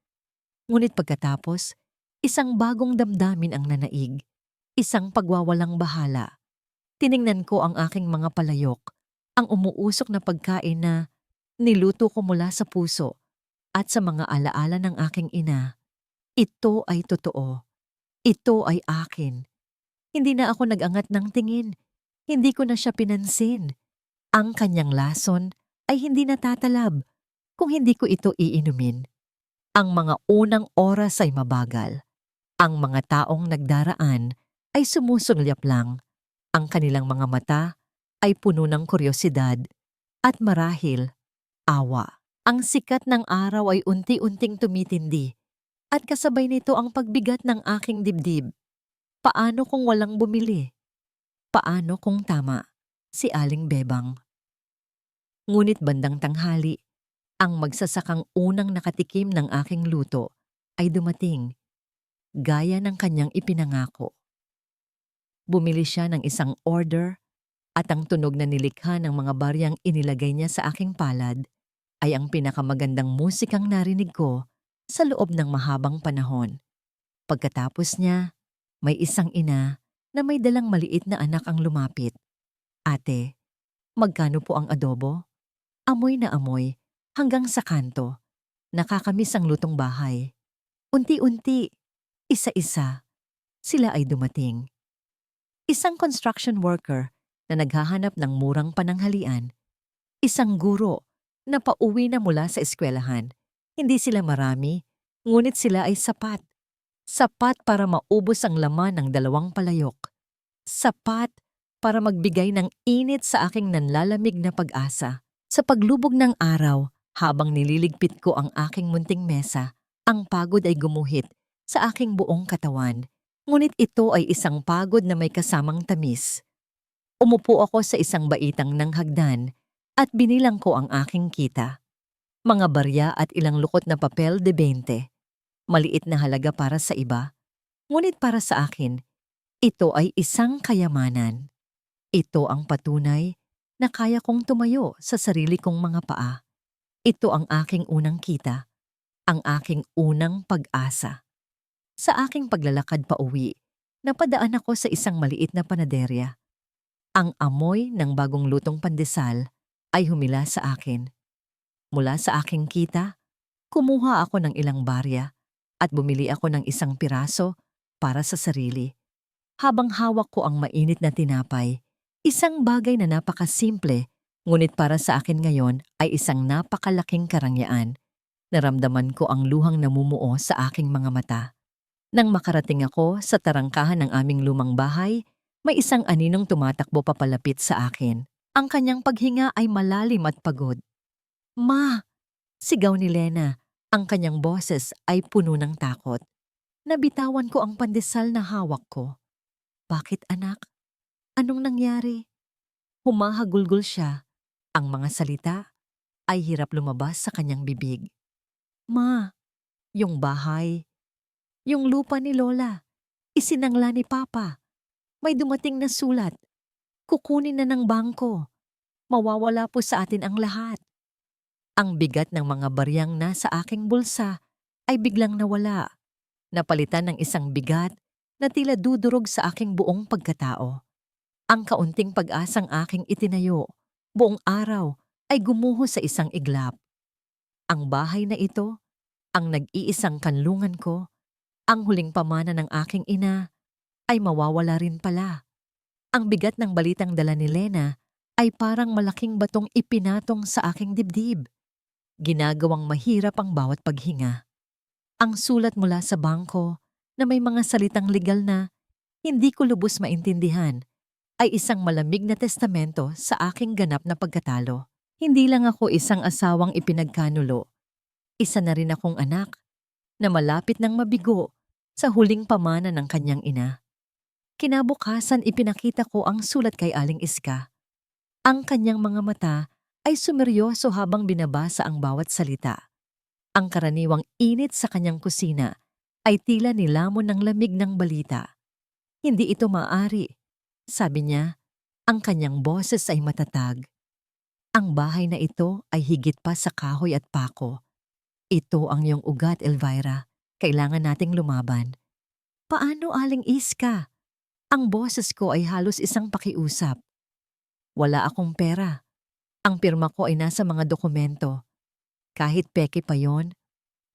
[SPEAKER 1] Ngunit pagkatapos, isang bagong damdamin ang nanaig. Isang pagwawalang bahala. Tiningnan ko ang aking mga palayok, ang umuusok na pagkain na niluto ko mula sa puso at sa mga alaala ng aking ina. Ito ay totoo. Ito ay akin. Hindi na ako nag-angat ng tingin. Hindi ko na siya pinansin. Ang kanyang lason ay hindi natatalab kung hindi ko ito iinumin. Ang mga unang oras ay mabagal. Ang mga taong nagdaraan ay sumusulyap lang. Ang kanilang mga mata ay puno ng kuryosidad at marahil awa. Ang sikat ng araw ay unti-unting tumitindi at kasabay nito ang pagbigat ng aking dibdib. Paano kung walang bumili? Paano kung tama? Si Aling Bebang. Ngunit bandang tanghali, ang magsasakang unang nakatikim ng aking luto ay dumating, gaya ng kanyang ipinangako. Bumili siya ng isang order at ang tunog na nilikha ng mga baryang inilagay niya sa aking palad ay ang pinakamagandang musikang narinig ko sa loob ng mahabang panahon. Pagkatapos niya, may isang ina na may dalang maliit na anak ang lumapit. Ate, magkano po ang adobo? Amoy na amoy hanggang sa kanto. Nakakamiss ang lutong bahay. Unti-unti, isa-isa, sila ay dumating. Isang construction worker na naghahanap ng murang pananghalian. Isang guro na pauwi na mula sa eskwelahan. Hindi sila marami, ngunit sila ay sapat. Sapat para maubos ang laman ng 2 palayok. Sapat para magbigay ng init sa aking nanlalamig na pag-asa. Sa paglubog ng araw, habang nililigpit ko ang aking munting mesa, ang pagod ay gumuhit sa aking buong katawan. Ngunit ito ay isang pagod na may kasamang tamis. Umupo ako sa isang baitang ng hagdan at binilang ko ang aking kita. Mga barya at ilang lukot na papel de 20. Maliit na halaga para sa iba. Ngunit para sa akin, ito ay isang kayamanan. Ito ang patunay na kaya kong tumayo sa sarili kong mga paa. Ito ang aking unang kita, ang aking unang pag-asa. Sa aking paglalakad pa uwi, napadaan ako sa isang maliit na panaderya. Ang amoy ng bagong lutong pandesal ay humila sa akin. Mula sa aking kita, kumuha ako ng ilang barya at bumili ako ng isang piraso para sa sarili. Habang hawak ko ang mainit na tinapay, isang bagay na napakasimple, ngunit para sa akin ngayon ay isang napakalaking karangyaan. Naramdaman ko ang luhang namumuo sa aking mga mata. Nang makarating ako sa tarangkahan ng aming lumang bahay, may isang aninong tumatakbo papalapit sa akin. Ang kanyang paghinga ay malalim at pagod. "Ma!" sigaw ni Lena. Ang kanyang boses ay puno ng takot. Nabitawan ko ang pandesal na hawak ko. "Bakit anak? Anong nangyari?" Humahagulgol siya. Ang mga salita ay hirap lumabas sa kanyang bibig. "Ma, yung bahay, yung lupa ni Lola, isinangla ni Papa. May dumating na sulat. Kukunin na ng bangko. Mawawala po sa atin ang lahat." Ang bigat ng mga baryang nasa aking bulsa ay biglang nawala. Napalitan ng isang bigat na tila dudurog sa aking buong pagkatao. Ang kaunting pag-asang aking itinayo, buong araw, ay gumuho sa isang iglap. Ang bahay na ito, ang nag-iisang kanlungan ko, Ang huling pamana ng aking ina ay mawawala rin pala. Ang bigat ng balitang dala ni Lena ay parang malaking batong ipinatong sa aking dibdib. Ginagawang mahirap ang bawat paghinga. Ang sulat mula sa bangko na may mga salitang legal na hindi ko lubos maintindihan ay isang malamig na testamento sa aking ganap na pagkatalo. Hindi lang ako isang asawang ipinagkanulo. Isa na rin akong anak na malapit ng mabigo sa huling pamana ng kanyang ina. Kinabukasan ipinakita ko ang sulat kay Aling Iska. Ang kanyang mga mata ay sumeryoso habang binabasa ang bawat salita. Ang karaniwang init sa kanyang kusina ay tila nilamon ng lamig ng balita. Hindi ito maaari, sabi niya. Ang kanyang boses ay matatag. Ang bahay na ito ay higit pa sa kahoy at pako. Ito ang iyong ugat, Elvira. Kailangan nating lumaban. Paano, Aling Iska? Ang boses ko ay halos isang pakiusap. Wala akong pera. Ang pirma ko ay nasa mga dokumento. Kahit peke pa yon,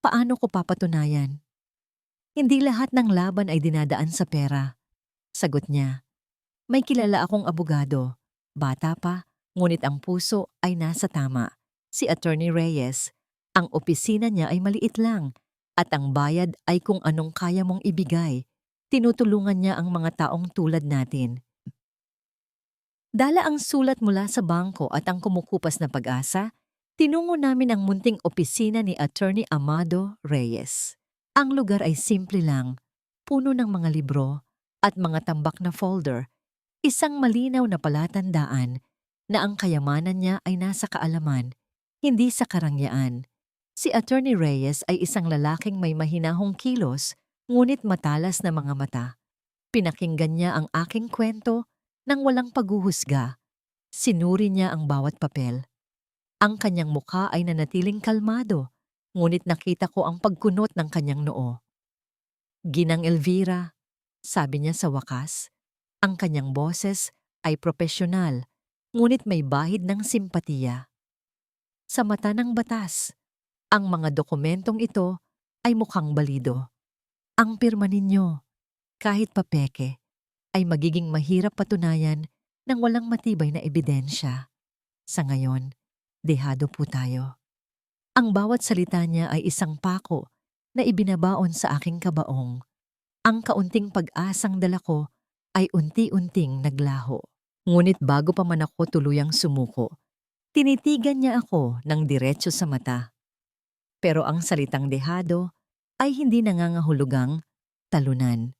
[SPEAKER 1] paano ko papatunayan? Hindi lahat ng laban ay dinadaan sa pera. Sagot niya. May kilala akong abogado. Bata pa, ngunit ang puso ay nasa tama. Si Attorney Reyes. Ang opisina niya ay maliit lang at ang bayad ay kung anong kaya mong ibigay. Tinutulungan niya ang mga taong tulad natin. Dala ang sulat mula sa bangko at ang kumukupas na pag-asa, tinungo namin ang munting opisina ni Attorney Amado Reyes. Ang lugar ay simple lang, puno ng mga libro at mga tambak na folder, isang malinaw na palatandaan na ang kayamanan niya ay nasa kaalaman, hindi sa karangyaan. Si Attorney Reyes ay isang lalaking may mahinahong kilos, ngunit matalas na mga mata. Pinakinggan niya ang aking kwento nang walang paghuhusga. Sinuri niya ang bawat papel. Ang kanyang mukha ay nanatiling kalmado, ngunit nakita ko ang pagkunot ng kanyang noo. Ginang Elvira, sabi niya sa wakas. Ang kanyang boses ay propesyonal, ngunit may bahid ng simpatiya. Sa mata ng batas, ang mga dokumentong ito ay mukhang balido. Ang pirma ninyo, kahit papeke, ay magiging mahirap patunayan ng walang matibay na ebidensya. Sa ngayon, dehado po tayo. Ang bawat salita niya ay isang pako na ibinabaon sa aking kabaong. Ang kaunting pag-asang dala ko ay unti-unting naglaho. Ngunit bago pa man ako tuluyang sumuko, tinitigan niya ako ng diretso sa mata. Pero ang salitang dehado ay hindi nangangahulugang talunan.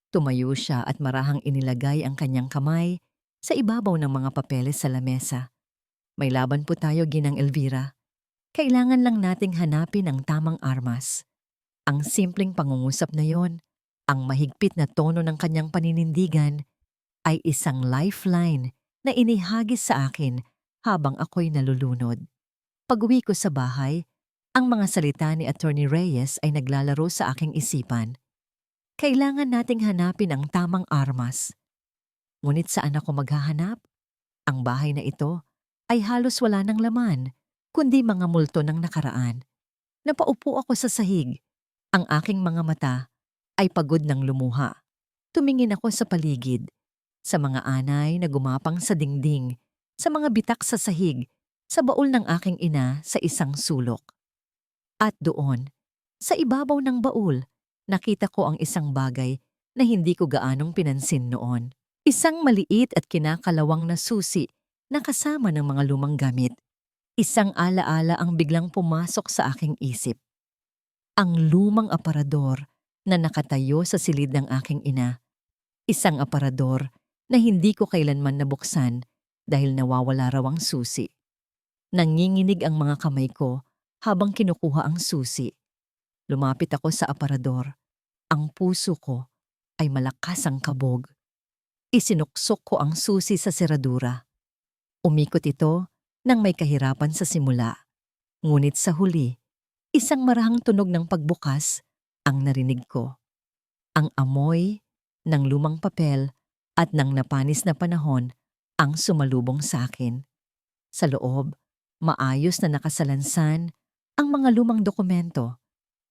[SPEAKER 1] Tumayo siya at marahang inilagay ang kanyang kamay sa ibabaw ng mga papeles sa lamesa. May laban po tayo, Ginang Elvira. Kailangan lang nating hanapin ang tamang armas. Ang simpleng pangungusap na yon, ang mahigpit na tono ng kanyang paninindigan, ay isang lifeline na inihagis sa akin habang ako'y nalulunod. Pag-uwi ko sa bahay, ang mga salita ni Attorney Reyes ay naglalaro sa aking isipan. Kailangan nating hanapin ang tamang armas. Ngunit saan ako maghahanap? Ang bahay na ito ay halos wala ng laman, kundi mga multo ng nakaraan. Napaupo ako sa sahig. Ang aking mga mata ay pagod ng lumuha. Tumingin ako sa paligid, sa mga anay na gumapang sa dingding, sa mga bitak sa sahig, sa baul ng aking ina sa isang sulok. At doon, sa ibabaw ng baul, nakita ko ang isang bagay na hindi ko gaanong pinansin noon. Isang maliit at kinakalawang na susi na kasama ng mga lumang gamit. Isang alaala ang biglang pumasok sa aking isip. Ang lumang aparador na nakatayo sa silid ng aking ina. Isang aparador na hindi ko kailanman nabuksan dahil nawawala raw ang susi. Nanginginig ang mga kamay ko habang kinukuha ang susi. Lumapit ako sa aparador. Ang puso ko ay malakas ang kabog. Isinuksok ko ang susi sa seradura. Umikot ito nang may kahirapan sa simula. Ngunit sa huli, isang marahang tunog ng pagbukas ang narinig ko. Ang amoy ng lumang papel at ng napanis na panahon ang sumalubong sa akin. Sa loob, maayos na nakasalansan ang mga lumang dokumento,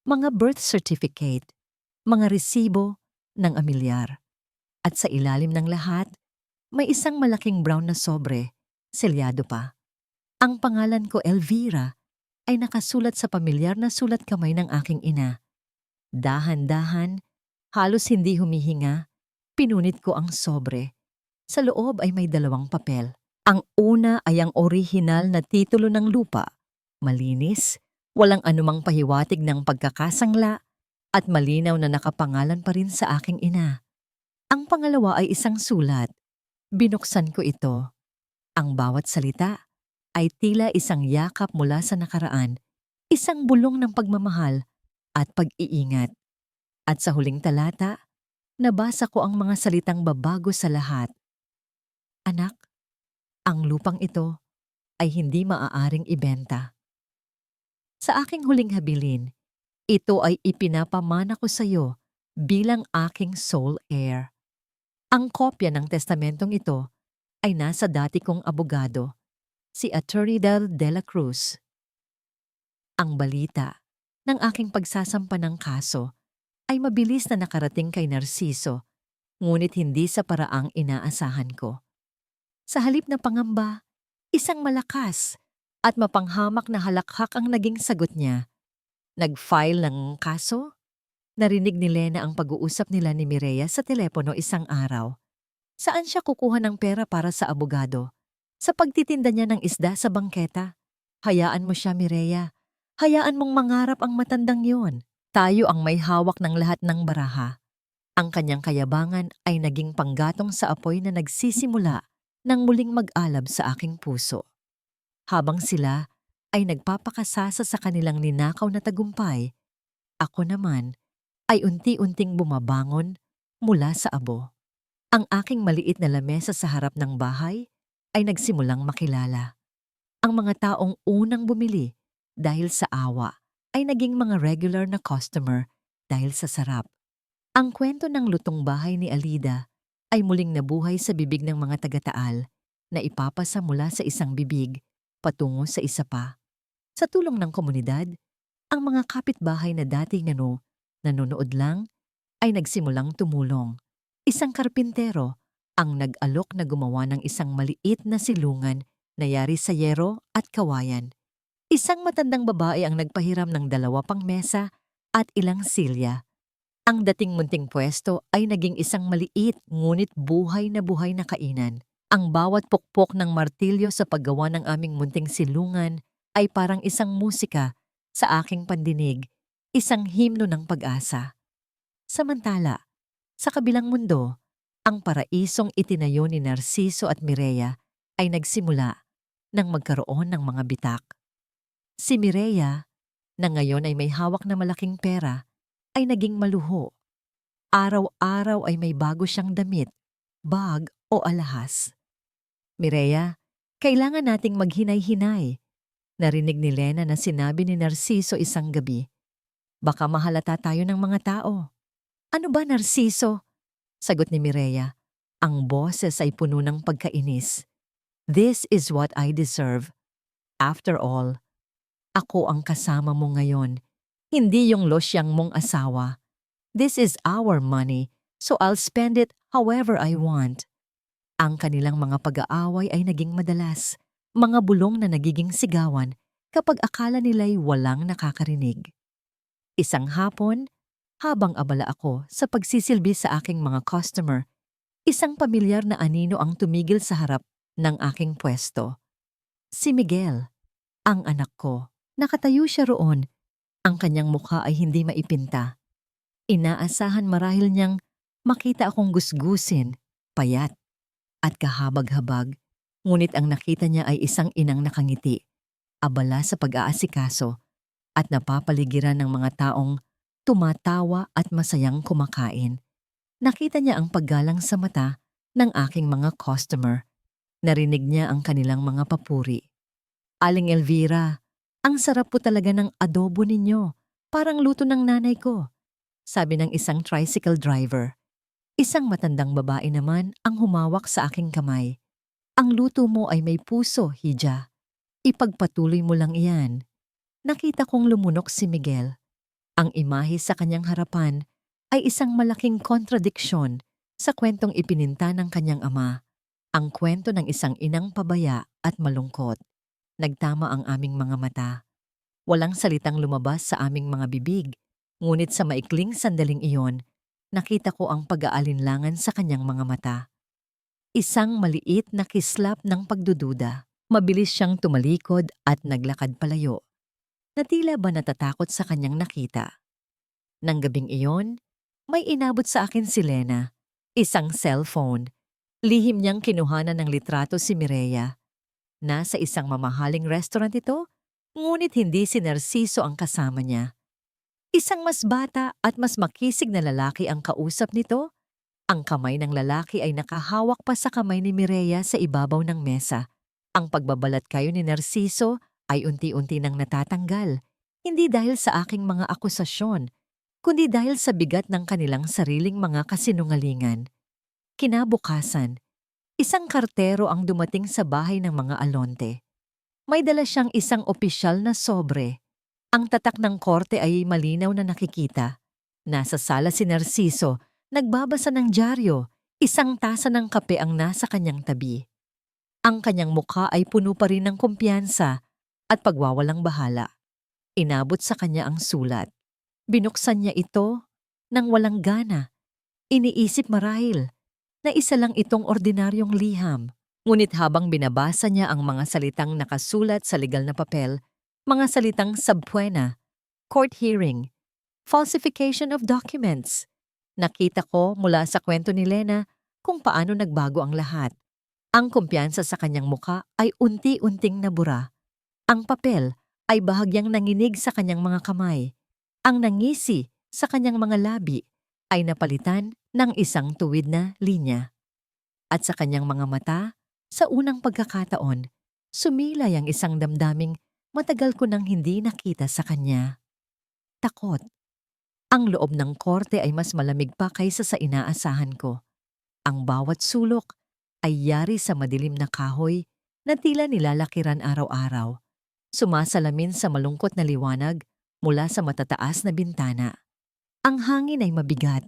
[SPEAKER 1] mga birth certificate, mga resibo ng amilyar. At sa ilalim ng lahat, may isang malaking brown na sobre, selyado pa. Ang pangalan ko, Elvira, ay nakasulat sa pamilyar na sulat kamay ng aking ina. Dahan-dahan, halos hindi humihinga, pinunit ko ang sobre. Sa loob ay may dalawang papel. Ang una ay ang orihinal na titulo ng lupa. Malinis, walang anumang pahiwatig ng pagkakasangla, at malinaw na nakapangalan pa rin sa aking ina. Ang pangalawa ay isang sulat. Binuksan ko ito. Ang bawat salita ay tila isang yakap mula sa nakaraan, isang bulong ng pagmamahal at pag-iingat. At sa huling talata, nabasa ko ang mga salitang babago sa lahat. Anak, ang lupang ito ay hindi maaaring ibenta. Sa aking huling habilin, ito ay ipinapamana ko sa iyo bilang aking sole heir. Ang kopya ng testamentong ito ay nasa dati kong abogado, si Attorney Del De La Cruz. Ang balita ng aking pagsasampa ng kaso ay mabilis na nakarating kay Narciso, ngunit hindi sa paraang inaasahan ko. Sa halip na pangamba, isang malakas at mapanghamak na halakhak ang naging sagot niya. Nag-file ng kaso? Narinig ni Lena ang pag-uusap nila ni Mireya sa telepono isang araw. Saan siya kukuha ng pera para sa abogado? Sa pagtitinda niya ng isda sa bangketa? Hayaan mo siya, Mireya. Hayaan mong mangarap ang matandang yon. Tayo ang may hawak ng lahat ng baraha. Ang kanyang kayabangan ay naging panggatong sa apoy na nagsisimula nang muling mag-alab sa aking puso. Habang sila ay nagpapakasasa sa kanilang ninakaw na tagumpay, ako naman ay unti-unting bumabangon mula sa abo. Ang aking maliit na lamesa sa harap ng bahay ay nagsimulang makilala. Ang mga taong unang bumili dahil sa awa ay naging mga regular na customer dahil sa sarap. Ang kwento ng lutong bahay ni Alida ay muling nabuhay sa bibig ng mga taga-Taal na ipapasa mula sa isang bibig patungo sa isa pa. Sa tulong ng komunidad, ang mga kapitbahay na dating nanonood lang ay nagsimulang tumulong. Isang karpintero ang nag-alok na gumawa ng isang maliit na silungan na yari sa yero at kawayan. Isang matandang babae ang nagpahiram ng 2 pang mesa at ilang silya. Ang dating munting pwesto ay naging isang maliit ngunit buhay na kainan. Ang bawat pukpok ng martilyo sa paggawa ng aming munting silungan ay parang isang musika sa aking pandinig, isang himno ng pag-asa. Samantala, sa kabilang mundo, ang paraisong itinayo ni Narciso at Mireya ay nagsimula nang magkaroon ng mga bitak. Si Mireya, na ngayon ay may hawak na malaking pera, ay naging maluho. Araw-araw ay may bago siyang damit, bag o alahas. Mireya, kailangan nating maghinay-hinay. Narinig ni Lena na sinabi ni Narciso isang gabi. Baka mahalata tayo ng mga tao. Ano ba, Narciso? Sagot ni Mireya. Ang boses ay puno ng pagkainis. This is what I deserve. After all, ako ang kasama mo ngayon, hindi yung losyang mong asawa. This is our money, so I'll spend it however I want. Ang kanilang mga pag-aaway ay naging madalas, mga bulong na nagiging sigawan kapag akala nila'y walang nakakarinig. Isang hapon, habang abala ako sa pagsisilbi sa aking mga customer, isang pamilyar na anino ang tumigil sa harap ng aking pwesto. Si Miguel, ang anak ko. Nakatayo siya roon. Ang kanyang mukha ay hindi maipinta. Inaasahan marahil niyang makita akong gusgusin, payat, at kahabag-habag, ngunit ang nakita niya ay isang inang nakangiti, abala sa pag-aasikaso, at napapaligiran ng mga taong tumatawa at masayang kumakain. Nakita niya ang paggalang sa mata ng aking mga customer. Narinig niya ang kanilang mga papuri. Aling Elvira, ang sarap po talaga ng adobo ninyo. Parang luto ng nanay ko, sabi ng isang tricycle driver. Isang matandang babae naman ang humawak sa aking kamay. Ang luto mo ay may puso, Hija. Ipagpatuloy mo lang iyan. Nakita kong lumunok si Miguel. Ang imahe sa kanyang harapan ay isang malaking kontradiksyon sa kwentong ipininta ng kanyang ama, ang kwento ng isang inang pabaya at malungkot. Nagtama ang aming mga mata. Walang salitang lumabas sa aming mga bibig, ngunit sa maikling sandaling iyon, nakita ko ang pag-aalinlangan sa kanyang mga mata. Isang maliit na kislap ng pagdududa. Mabilis siyang tumalikod at naglakad palayo, na tila ba natatakot sa kanyang nakita. Nang gabing iyon, may inabot sa akin si Lena, isang cellphone. Lihim niyang kinuhanan ng litrato si Mireya. Nasa isang mamahaling restaurant ito, ngunit hindi si Narciso ang kasama niya. Isang mas bata at mas makisig na lalaki ang kausap nito. Ang kamay ng lalaki ay nakahawak pa sa kamay ni Mireya sa ibabaw ng mesa. Ang pagbabalat kayo ni Narciso ay unti-unti nang natatanggal, hindi dahil sa aking mga akusasyon, kundi dahil sa bigat ng kanilang sariling mga kasinungalingan. Kinabukasan, isang kartero ang dumating sa bahay ng mga Alonte. May dala siyang isang opisyal na sobre. Ang tatak ng korte ay malinaw na nakikita. Nasa sala si Narciso, nagbabasa ng dyaryo, isang tasa ng kape ang nasa kanyang tabi. Ang kanyang mukha ay puno pa rin ng kumpiyansa at pagwawalang bahala. Inabot sa kanya ang sulat. Binuksan niya ito nang walang gana. Iniisip marahil na isa lang itong ordinaryong liham. Ngunit habang binabasa niya ang mga salitang nakasulat sa legal na papel, mga salitang subpoena, court hearing, falsification of documents, nakita ko mula sa kwento ni Lena kung paano nagbago ang lahat. Ang kumpiyansa sa kanyang muka ay unti-unting nabura. Ang papel ay bahagyang nanginig sa kanyang mga kamay. Ang nangisi sa kanyang mga labi ay napalitan ng isang tuwid na linya. At sa kanyang mga mata, sa unang pagkakataon, sumilay ang isang damdaming matagal ko nang hindi nakita sa kanya. Takot. Ang loob ng korte ay mas malamig pa kaysa sa inaasahan ko. Ang bawat sulok ay yari sa madilim na kahoy na tila nilalakiran araw-araw, sumasalamin sa malungkot na liwanag mula sa matataas na bintana. Ang hangin ay mabigat,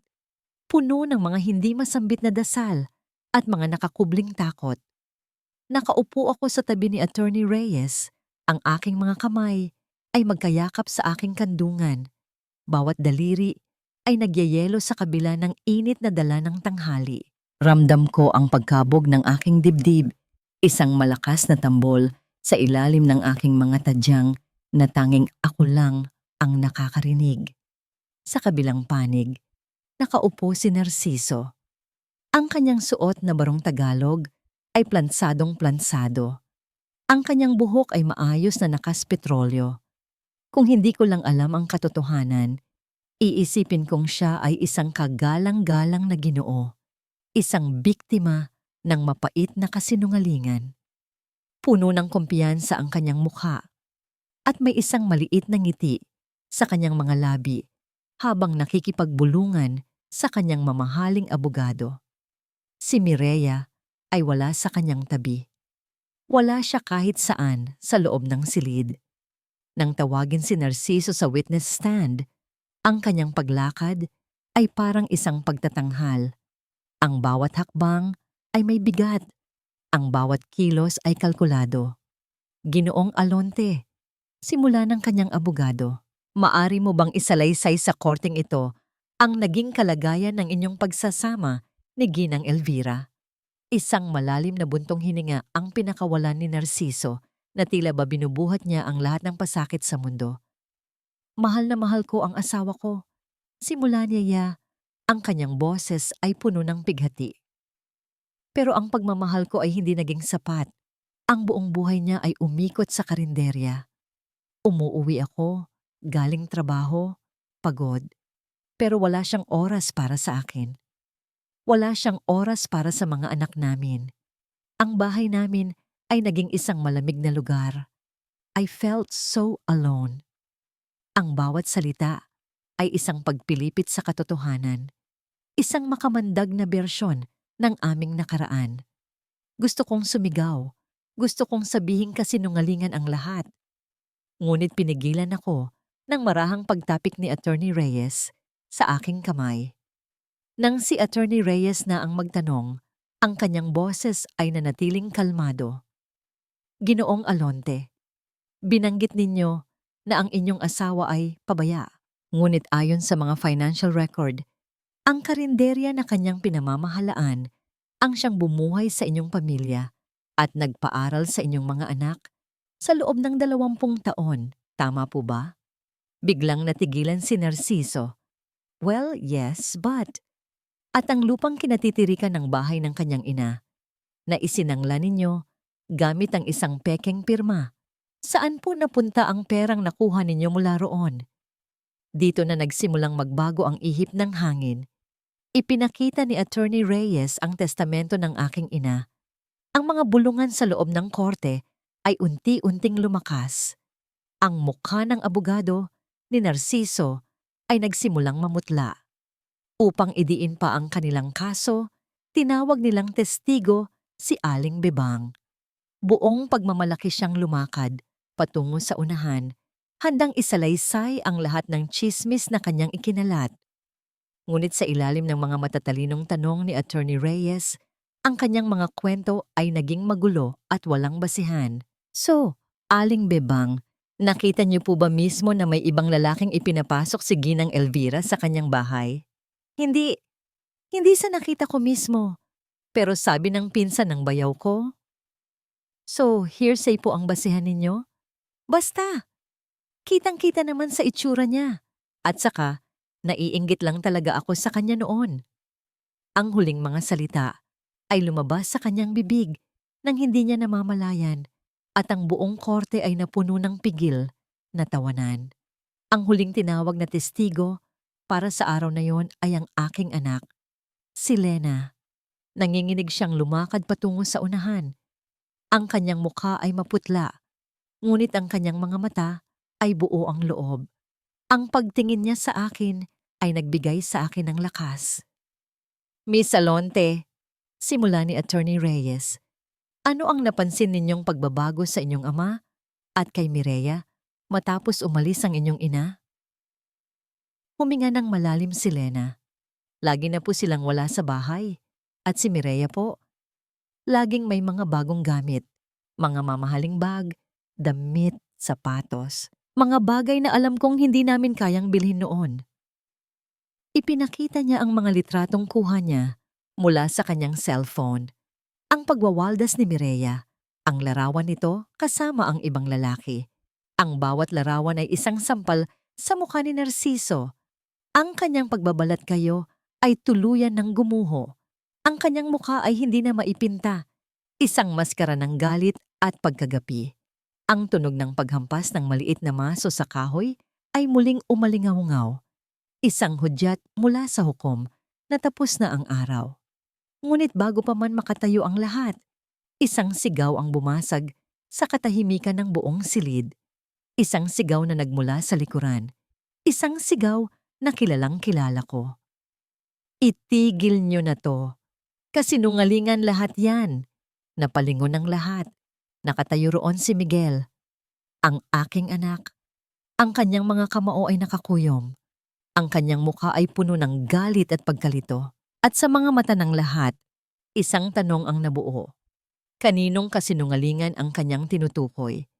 [SPEAKER 1] puno ng mga hindi masambit na dasal at mga nakakubling takot. Nakaupo ako sa tabi ni Attorney Reyes. Ang aking mga kamay ay magkayakap sa aking kandungan. Bawat daliri ay nagyayelo sa kabila ng init na dala ng tanghali. Ramdam ko ang pagkabog ng aking dibdib, isang malakas na tambol sa ilalim ng aking mga tadyang na tanging ako lang ang nakakarinig. Sa kabilang panig, nakaupo si Narciso. Ang kanyang suot na barong Tagalog ay plansadong-plansado. Ang kanyang buhok ay maayos na nakas-petrolyo. Kung hindi ko lang alam ang katotohanan, iisipin kong siya ay isang kagalang-galang na Ginoo. Isang biktima ng mapait na kasinungalingan. Puno ng kumpiyansa ang kanyang mukha at may isang maliit na ngiti sa kanyang mga labi habang nakikipagbulungan sa kanyang mamahaling abogado. Si Mireya ay wala sa kanyang tabi. Wala siya kahit saan sa loob ng silid. Nang tawagin si Narciso sa witness stand, ang kanyang paglakad ay parang isang pagtatanghal. Ang bawat hakbang ay may bigat. Ang bawat kilos ay kalkulado. Ginoong Alonte, simula ng kanyang abogado, maari mo bang isalaysay sa korteng ito ang naging kalagayan ng inyong pagsasama ni Ginang Elvira? Isang malalim na buntong hininga ang pinakawalan ni Narciso na tila ba binubuhat niya ang lahat ng pasakit sa mundo. Mahal na mahal ko ang asawa ko. Simula niya, ang kanyang boses ay puno ng pighati. Pero ang pagmamahal ko ay hindi naging sapat. Ang buong buhay niya ay umikot sa karinderya. Umuuwi ako, galing trabaho, pagod. Pero wala siyang oras para sa akin. Wala siyang oras para sa mga anak namin. Ang bahay namin ay naging isang malamig na lugar. I felt so alone. Ang bawat salita ay isang pagpilipit sa katotohanan. Isang makamandag na bersyon ng aming nakaraan. Gusto kong sumigaw. Gusto kong sabihin kasinungalingan ang lahat. Ngunit pinigilan ako ng marahang pagtapik ni Attorney Reyes. sa aking kamay. Nang si Attorney Reyes na ang magtanong, ang kanyang boses ay nanatiling kalmado. Ginoong Alonte, binanggit ninyo na ang inyong asawa ay pabaya. Ngunit ayon sa mga financial record, ang karinderya na kanyang pinamamahalaan ang siyang bumuhay sa inyong pamilya at nagpaaral sa inyong mga anak sa loob ng 20 taon. Tama po ba? Biglang natigilan si Narciso. Well, yes, but... At ang lupang kinatitirikan ng bahay ng kanyang ina na isinangla ninyo gamit ang isang pekeng pirma. Saan po napunta ang perang nakuha ninyo mula roon? Dito na nagsimulang magbago ang ihip ng hangin. Ipinakita ni Attorney Reyes ang testamento ng aking ina. Ang mga bulungan sa loob ng korte ay unti-unting lumakas. Ang mukha ng abogado ni Narciso ay nagsimulang mamutla. Upang idiin pa ang kanilang kaso, tinawag nilang testigo si Aling Bebang. Buong pagmamalaki siyang lumakad patungo sa unahan, handang isalaysay ang lahat ng tsismis na kanyang ikinalat. Ngunit sa ilalim ng mga matatalinong tanong ni Attorney Reyes, ang kanyang mga kwento ay naging magulo at walang basihan. So, Aling Bebang, nakita niyo po ba mismo na may ibang lalaking ipinapasok si Ginang Elvira sa kanyang bahay? Hindi sa nakita ko mismo, pero sabi ng pinsan ng bayaw ko. So, hearsay po ang basihan ninyo? Basta, kitang-kita naman sa itsura niya. At saka, naiinggit lang talaga ako sa kanya noon. Ang huling mga salita ay lumabas sa kanyang bibig nang hindi niya namamalayan at ang buong korte ay napuno ng pigil na tawanan. Ang huling tinawag na testigo para sa araw na yon ay ang aking anak, si Lena. Nanginginig siyang lumakad patungo sa unahan. Ang kanyang mukha ay maputla, ngunit ang kanyang mga mata ay buo ang loob. Ang pagtingin niya sa akin ay nagbigay sa akin ng lakas. Miss Alonte, simula ni Attorney Reyes, ano ang napansin ninyong pagbabago sa inyong ama at kay Mireya matapos umalis ang inyong ina? Huminga ng malalim si Lena. Lagi na po silang wala sa bahay. At si Mireya po, laging may mga bagong gamit, mga mamahaling bag, damit, sapatos, mga bagay na alam kong hindi namin kayang bilhin noon. Ipinakita niya ang mga litratong kuha niya mula sa kanyang cellphone. Ang pagwawaldas ni Mireya, ang larawan nito kasama ang ibang lalaki. Ang bawat larawan ay isang sampal sa mukha ni Narciso. Ang kanyang pagbabalat kayo ay tuluyan ng gumuho. Ang kanyang mukha ay hindi na maipinta. Isang maskara ng galit at pagkagapi. Ang tunog ng paghampas ng maliit na maso sa kahoy ay muling umalingaw-ngaw. Isang hudyat mula sa hukom na tapos na ang araw. Ngunit bago pa man makatayo ang lahat, isang sigaw ang bumasag sa katahimikan ng buong silid. Isang sigaw na nagmula sa likuran. Isang sigaw na kilalang-kilala ko. Itigil niyo na to. Kasinungalingan lahat yan. Napalingon ang lahat. Nakatayo roon si Miguel, ang aking anak. Ang kanyang mga kamao ay nakakuyom. Ang kanyang mukha ay puno ng galit at pagkalito. At sa mga mata ng lahat, isang tanong ang nabuo. Kaninong kasinungalingan ang kanyang tinutukoy?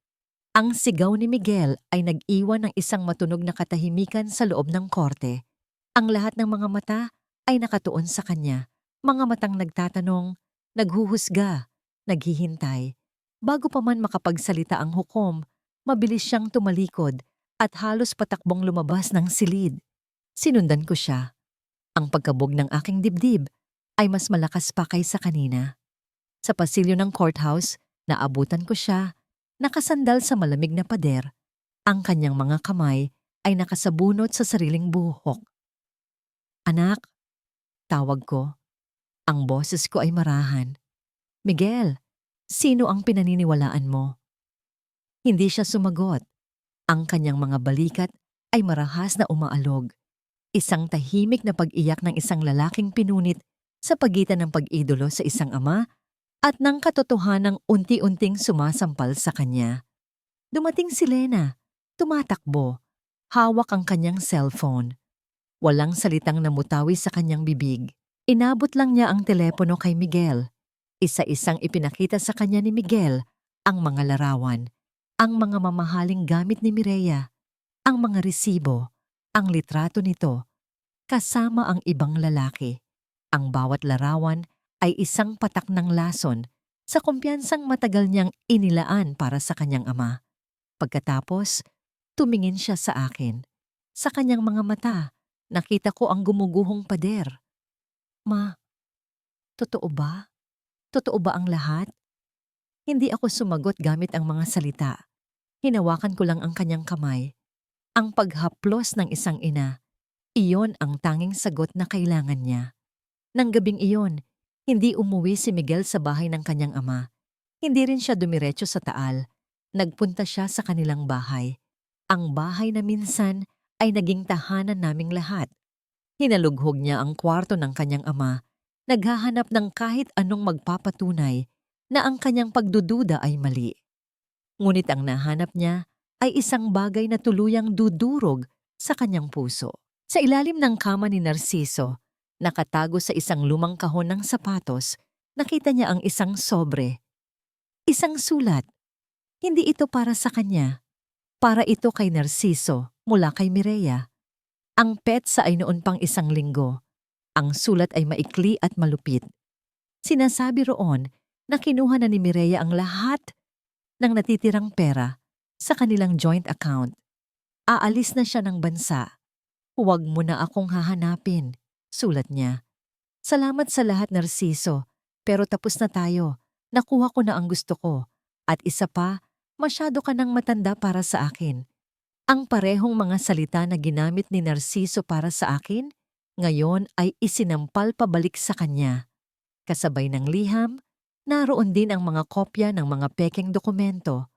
[SPEAKER 1] Ang sigaw ni Miguel ay nag-iwan ng isang matunog na katahimikan sa loob ng korte. Ang lahat ng mga mata ay nakatuon sa kanya. Mga matang nagtatanong, naghuhusga, naghihintay. Bago pa man makapagsalita ang hukom, mabilis siyang tumalikod at halos patakbong lumabas ng silid. Sinundan ko siya. Ang pagkabog ng aking dibdib ay mas malakas pa kaysa kanina. Sa pasilyo ng courthouse, naabutan ko siya, nakasandal sa malamig na pader. Ang kanyang mga kamay ay nakasabunot sa sariling buhok. Anak, tawag ko. Ang boses ko ay marahan. Miguel, sino ang pinaniniwalaan mo? Hindi siya sumagot. Ang kanyang mga balikat ay marahas na umaalog. Isang tahimik na pag-iyak ng isang lalaking pinunit sa pagitan ng pag-idolo sa isang ama at ng katotohanang unti-unting sumasampal sa kanya. Dumating si Lena, tumatakbo, hawak ang kanyang cellphone. Walang salitang namutawi sa kanyang bibig. Inabot lang niya ang telepono kay Miguel. Isa-isang ipinakita sa kanya ni Miguel ang mga larawan, ang mga mamahaling gamit ni Mireya, ang mga resibo, ang litrato nito, kasama ang ibang lalaki. Ang bawat larawan ay isang patak ng lason sa kumpiyansang matagal niyang inilaan para sa kanyang ama. Pagkatapos, tumingin siya sa akin. Sa kanyang mga mata, nakita ko ang gumuguhong pader. Ma, totoo ba? Totoo ba ang lahat? Hindi ako sumagot gamit ang mga salita. Hinawakan ko lang ang kanyang kamay. Ang paghaplos ng isang ina, iyon ang tanging sagot na kailangan niya. Nang gabing iyon, hindi umuwi si Miguel sa bahay ng kanyang ama. Hindi rin siya dumiretso sa Taal. Nagpunta siya sa kanilang bahay. Ang bahay na minsan ay naging tahanan naming lahat. Hinalughog niya ang kwarto ng kanyang ama, naghahanap ng kahit anong magpapatunay na ang kanyang pagdududa ay mali. Ngunit ang nahanap niya ay isang bagay na tuluyang dudurog sa kanyang puso. Sa ilalim ng kama ni Narciso, nakatago sa isang lumang kahon ng sapatos, nakita niya ang isang sobre. Isang sulat. Hindi ito para sa kanya. Para ito kay Narciso mula kay Mireya. Ang petsa ay noon pang 1 linggo. Ang sulat ay maikli at malupit. Sinasabi roon na kinuha na ni Mireya ang lahat ng natitirang pera sa kanilang joint account. Aalis na siya ng bansa. Huwag mo na akong hahanapin, sulat niya. Salamat sa lahat, Narciso, pero tapos na tayo. Nakuha ko na ang gusto ko. At isa pa, masyado ka nang matanda para sa akin. Ang parehong mga salita na ginamit ni Narciso para sa akin, ngayon ay isinampal pabalik sa kanya. Kasabay ng liham, naroon din ang mga kopya ng mga pekeng dokumento.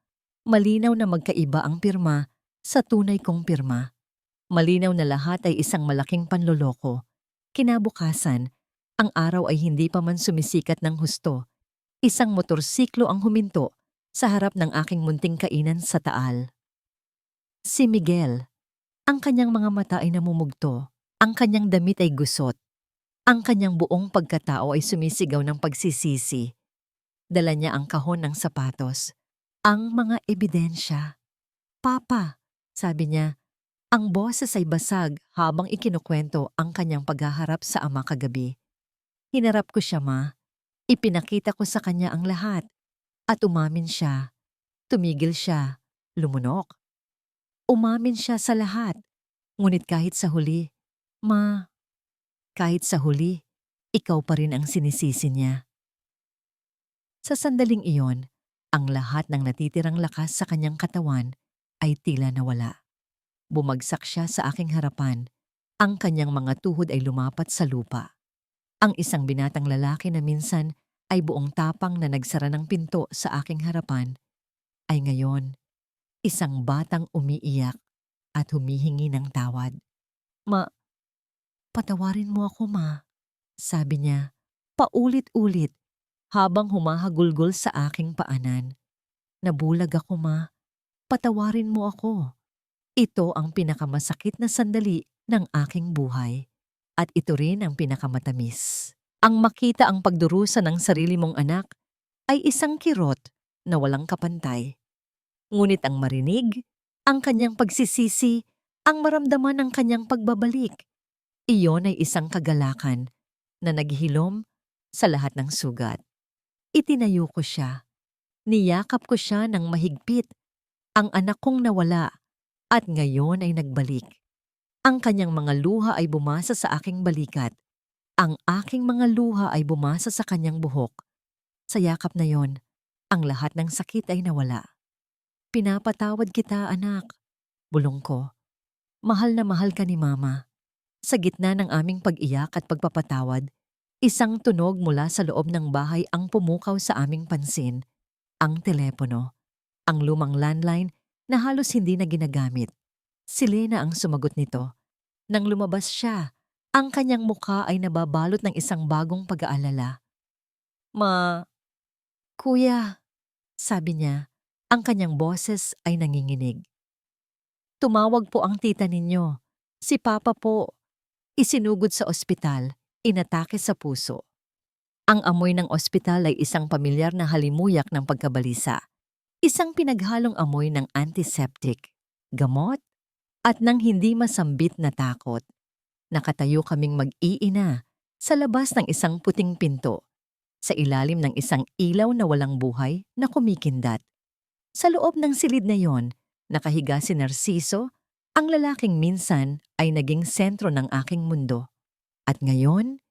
[SPEAKER 1] Malinaw na magkaiba ang pirma sa tunay kong pirma. Malinaw na lahat ay isang malaking panloloko. Kinabukasan, ang araw ay hindi pa man sumisikat ng husto. Isang motorsiklo ang huminto sa harap ng aking munting kainan sa Taal. Si Miguel. Ang kanyang mga mata ay namumugto. Ang kanyang damit ay gusot. Ang kanyang buong pagkatao ay sumisigaw ng pagsisisi. Dala niya ang kahon ng sapatos. Ang mga ebidensya. Papa, sabi niya, ang boses ay basag habang ikinukwento ang kanyang paghaharap sa ama kagabi. Hinarap ko siya, ma. Ipinakita ko sa kanya ang lahat. At umamin siya. Tumigil siya. Lumunok. Umamin siya sa lahat. Ngunit kahit sa huli, ma, kahit sa huli, ikaw pa rin ang sinisisi niya. Sa sandaling iyon, ang lahat ng natitirang lakas sa kanyang katawan ay tila nawala. Bumagsak siya sa aking harapan. Ang kanyang mga tuhod ay lumapat sa lupa. Ang isang binatang lalaki na minsan ay buong tapang na nagsara ng pinto sa aking harapan, ay ngayon isang batang umiiyak at humihingi ng tawad. Ma, patawarin mo ako, ma, sabi niya, paulit-ulit habang humahagulgol sa aking paanan. Nabulag ako, ma. Patawarin mo ako. Ito ang pinakamasakit na sandali ng aking buhay. At ito rin ang pinakamatamis. Ang makita ang pagdurusa ng sarili mong anak ay isang kirot na walang kapantay. Ngunit ang marinig, ang kanyang pagsisisi, ang maramdaman ng kanyang pagbabalik, iyon ay isang kagalakan na naghihilom sa lahat ng sugat. Itinayo ko siya. Niyakap ko siya ng mahigpit. Ang anak kong nawala at ngayon ay nagbalik. Ang kanyang mga luha ay bumasa sa aking balikat. Ang aking mga luha ay bumasa sa kanyang buhok. Sa yakap na yon, ang lahat ng sakit ay nawala. Pinapatawad kita, anak. Bulong ko. Mahal na mahal ka ni Mama. Sa gitna ng aming pag-iyak at pagpapatawad, isang tunog mula sa loob ng bahay ang pumukaw sa aming pansin. Ang telepono. Ang lumang landline na halos hindi na ginagamit. Si Lena ang sumagot nito. Nang lumabas siya, ang kanyang mukha ay nababalot ng isang bagong pag-aalala. Ma, kuya, sabi niya, ang kanyang boses ay nanginginig. Tumawag po ang tita ninyo. Si Papa po. Isinugod sa ospital, inatake sa puso. Ang amoy ng ospital ay isang pamilyar na halimuyak ng pagkabalisa. Isang pinaghalong amoy ng antiseptic, gamot, at ng hindi masambit na takot. Nakatayo kaming mag-iina sa labas ng isang puting pinto, sa ilalim ng isang ilaw na walang buhay na kumikindat. Sa loob ng silid na yon, nakahiga si Narciso, ang lalaking minsan ay naging sentro ng aking mundo. At ngayon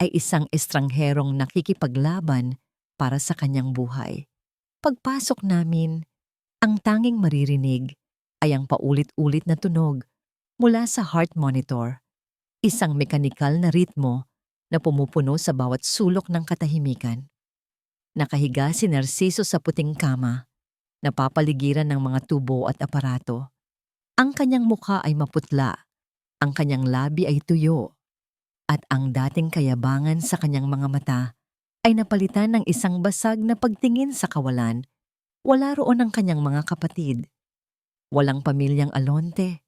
[SPEAKER 1] ay isang estrangherong nakikipaglaban para sa kanyang buhay. Pagpasok namin, ang tanging maririnig ay ang paulit-ulit na tunog mula sa heart monitor, isang mekanikal na ritmo na pumupuno sa bawat sulok ng katahimikan. Nakahiga si Narciso sa puting kama, napapaligiran ng mga tubo at aparato. Ang kanyang mukha ay maputla, ang kanyang labi ay tuyo, at ang dating kayabangan sa kanyang mga mata ay napalitan ng isang basag na pagtingin sa kawalan. Wala roon ang kanyang mga kapatid. Walang pamilyang Alonte.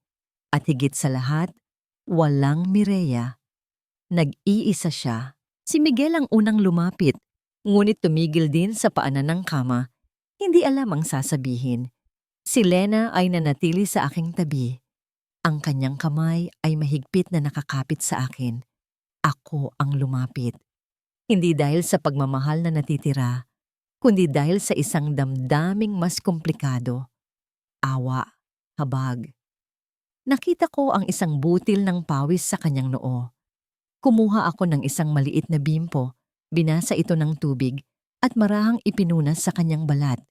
[SPEAKER 1] At higit sa lahat, walang Mireya. Nag-iisa siya. Si Miguel ang unang lumapit, ngunit tumigil din sa paanan ng kama. Hindi alam ang sasabihin. Si Lena ay nanatili sa aking tabi. Ang kanyang kamay ay mahigpit na nakakapit sa akin. Ako ang lumapit. Hindi dahil sa pagmamahal na natitira, kundi dahil sa isang damdaming mas komplikado. Awa, habag. Nakita ko ang isang butil ng pawis sa kanyang noo. Kumuha ako ng isang maliit na bimpo, binasa ito ng tubig at marahang ipinunas sa kanyang balat.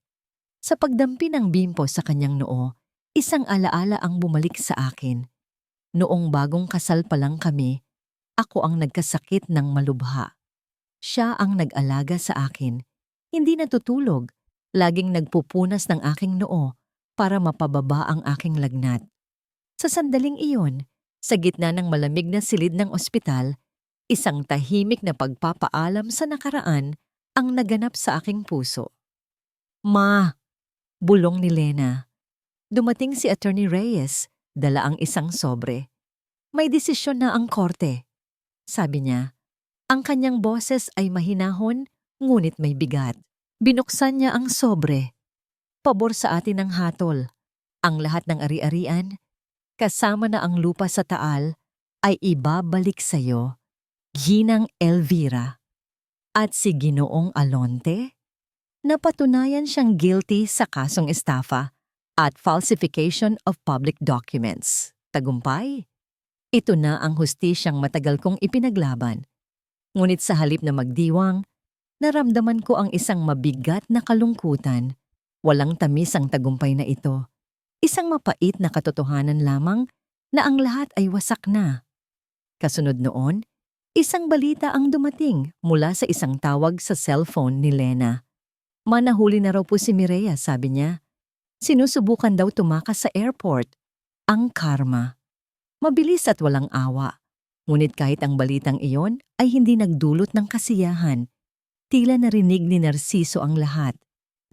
[SPEAKER 1] Sa pagdampi ng bimpo sa kanyang noo, isang alaala ang bumalik sa akin. Noong bagong kasal pa lang kami, ako ang nagkasakit ng malubha. Siya ang nag-alaga sa akin. Hindi natutulog, laging nagpupunas ng aking noo para mapababa ang aking lagnat. Sa sandaling iyon, sa gitna ng malamig na silid ng ospital, isang tahimik na pagpapaalam sa nakaraan ang naganap sa aking puso. Ma! Bulong ni Lena. Dumating si Attorney Reyes, dala ang isang sobre. May desisyon na ang korte. Sabi niya, ang kanyang boses ay mahinahon, ngunit may bigat. Binuksan niya ang sobre. Pabor sa atin ang hatol. Ang lahat ng ari-arian, kasama na ang lupa sa Taal, ay ibabalik sa iyo, Ginang Elvira. At si Ginoong Alonte, napatunayan siyang guilty sa kasong estafa at falsification of public documents. Tagumpay. Ito na ang hustisyang matagal kong ipinaglaban. Ngunit sa halip na magdiwang, naramdaman ko ang isang mabigat na kalungkutan. Walang tamis ang tagumpay na ito. Isang mapait na katotohanan lamang na ang lahat ay wasak na. Kasunod noon, isang balita ang dumating mula sa isang tawag sa cellphone ni Lena. Manahuli na raw po si Mireya, sabi niya. Sinusubukan daw tumakas sa airport. Ang karma. Mabilis at walang awa. Ngunit kahit ang balitang iyon ay hindi nagdulot ng kasiyahan. Tila narinig ni Narciso ang lahat.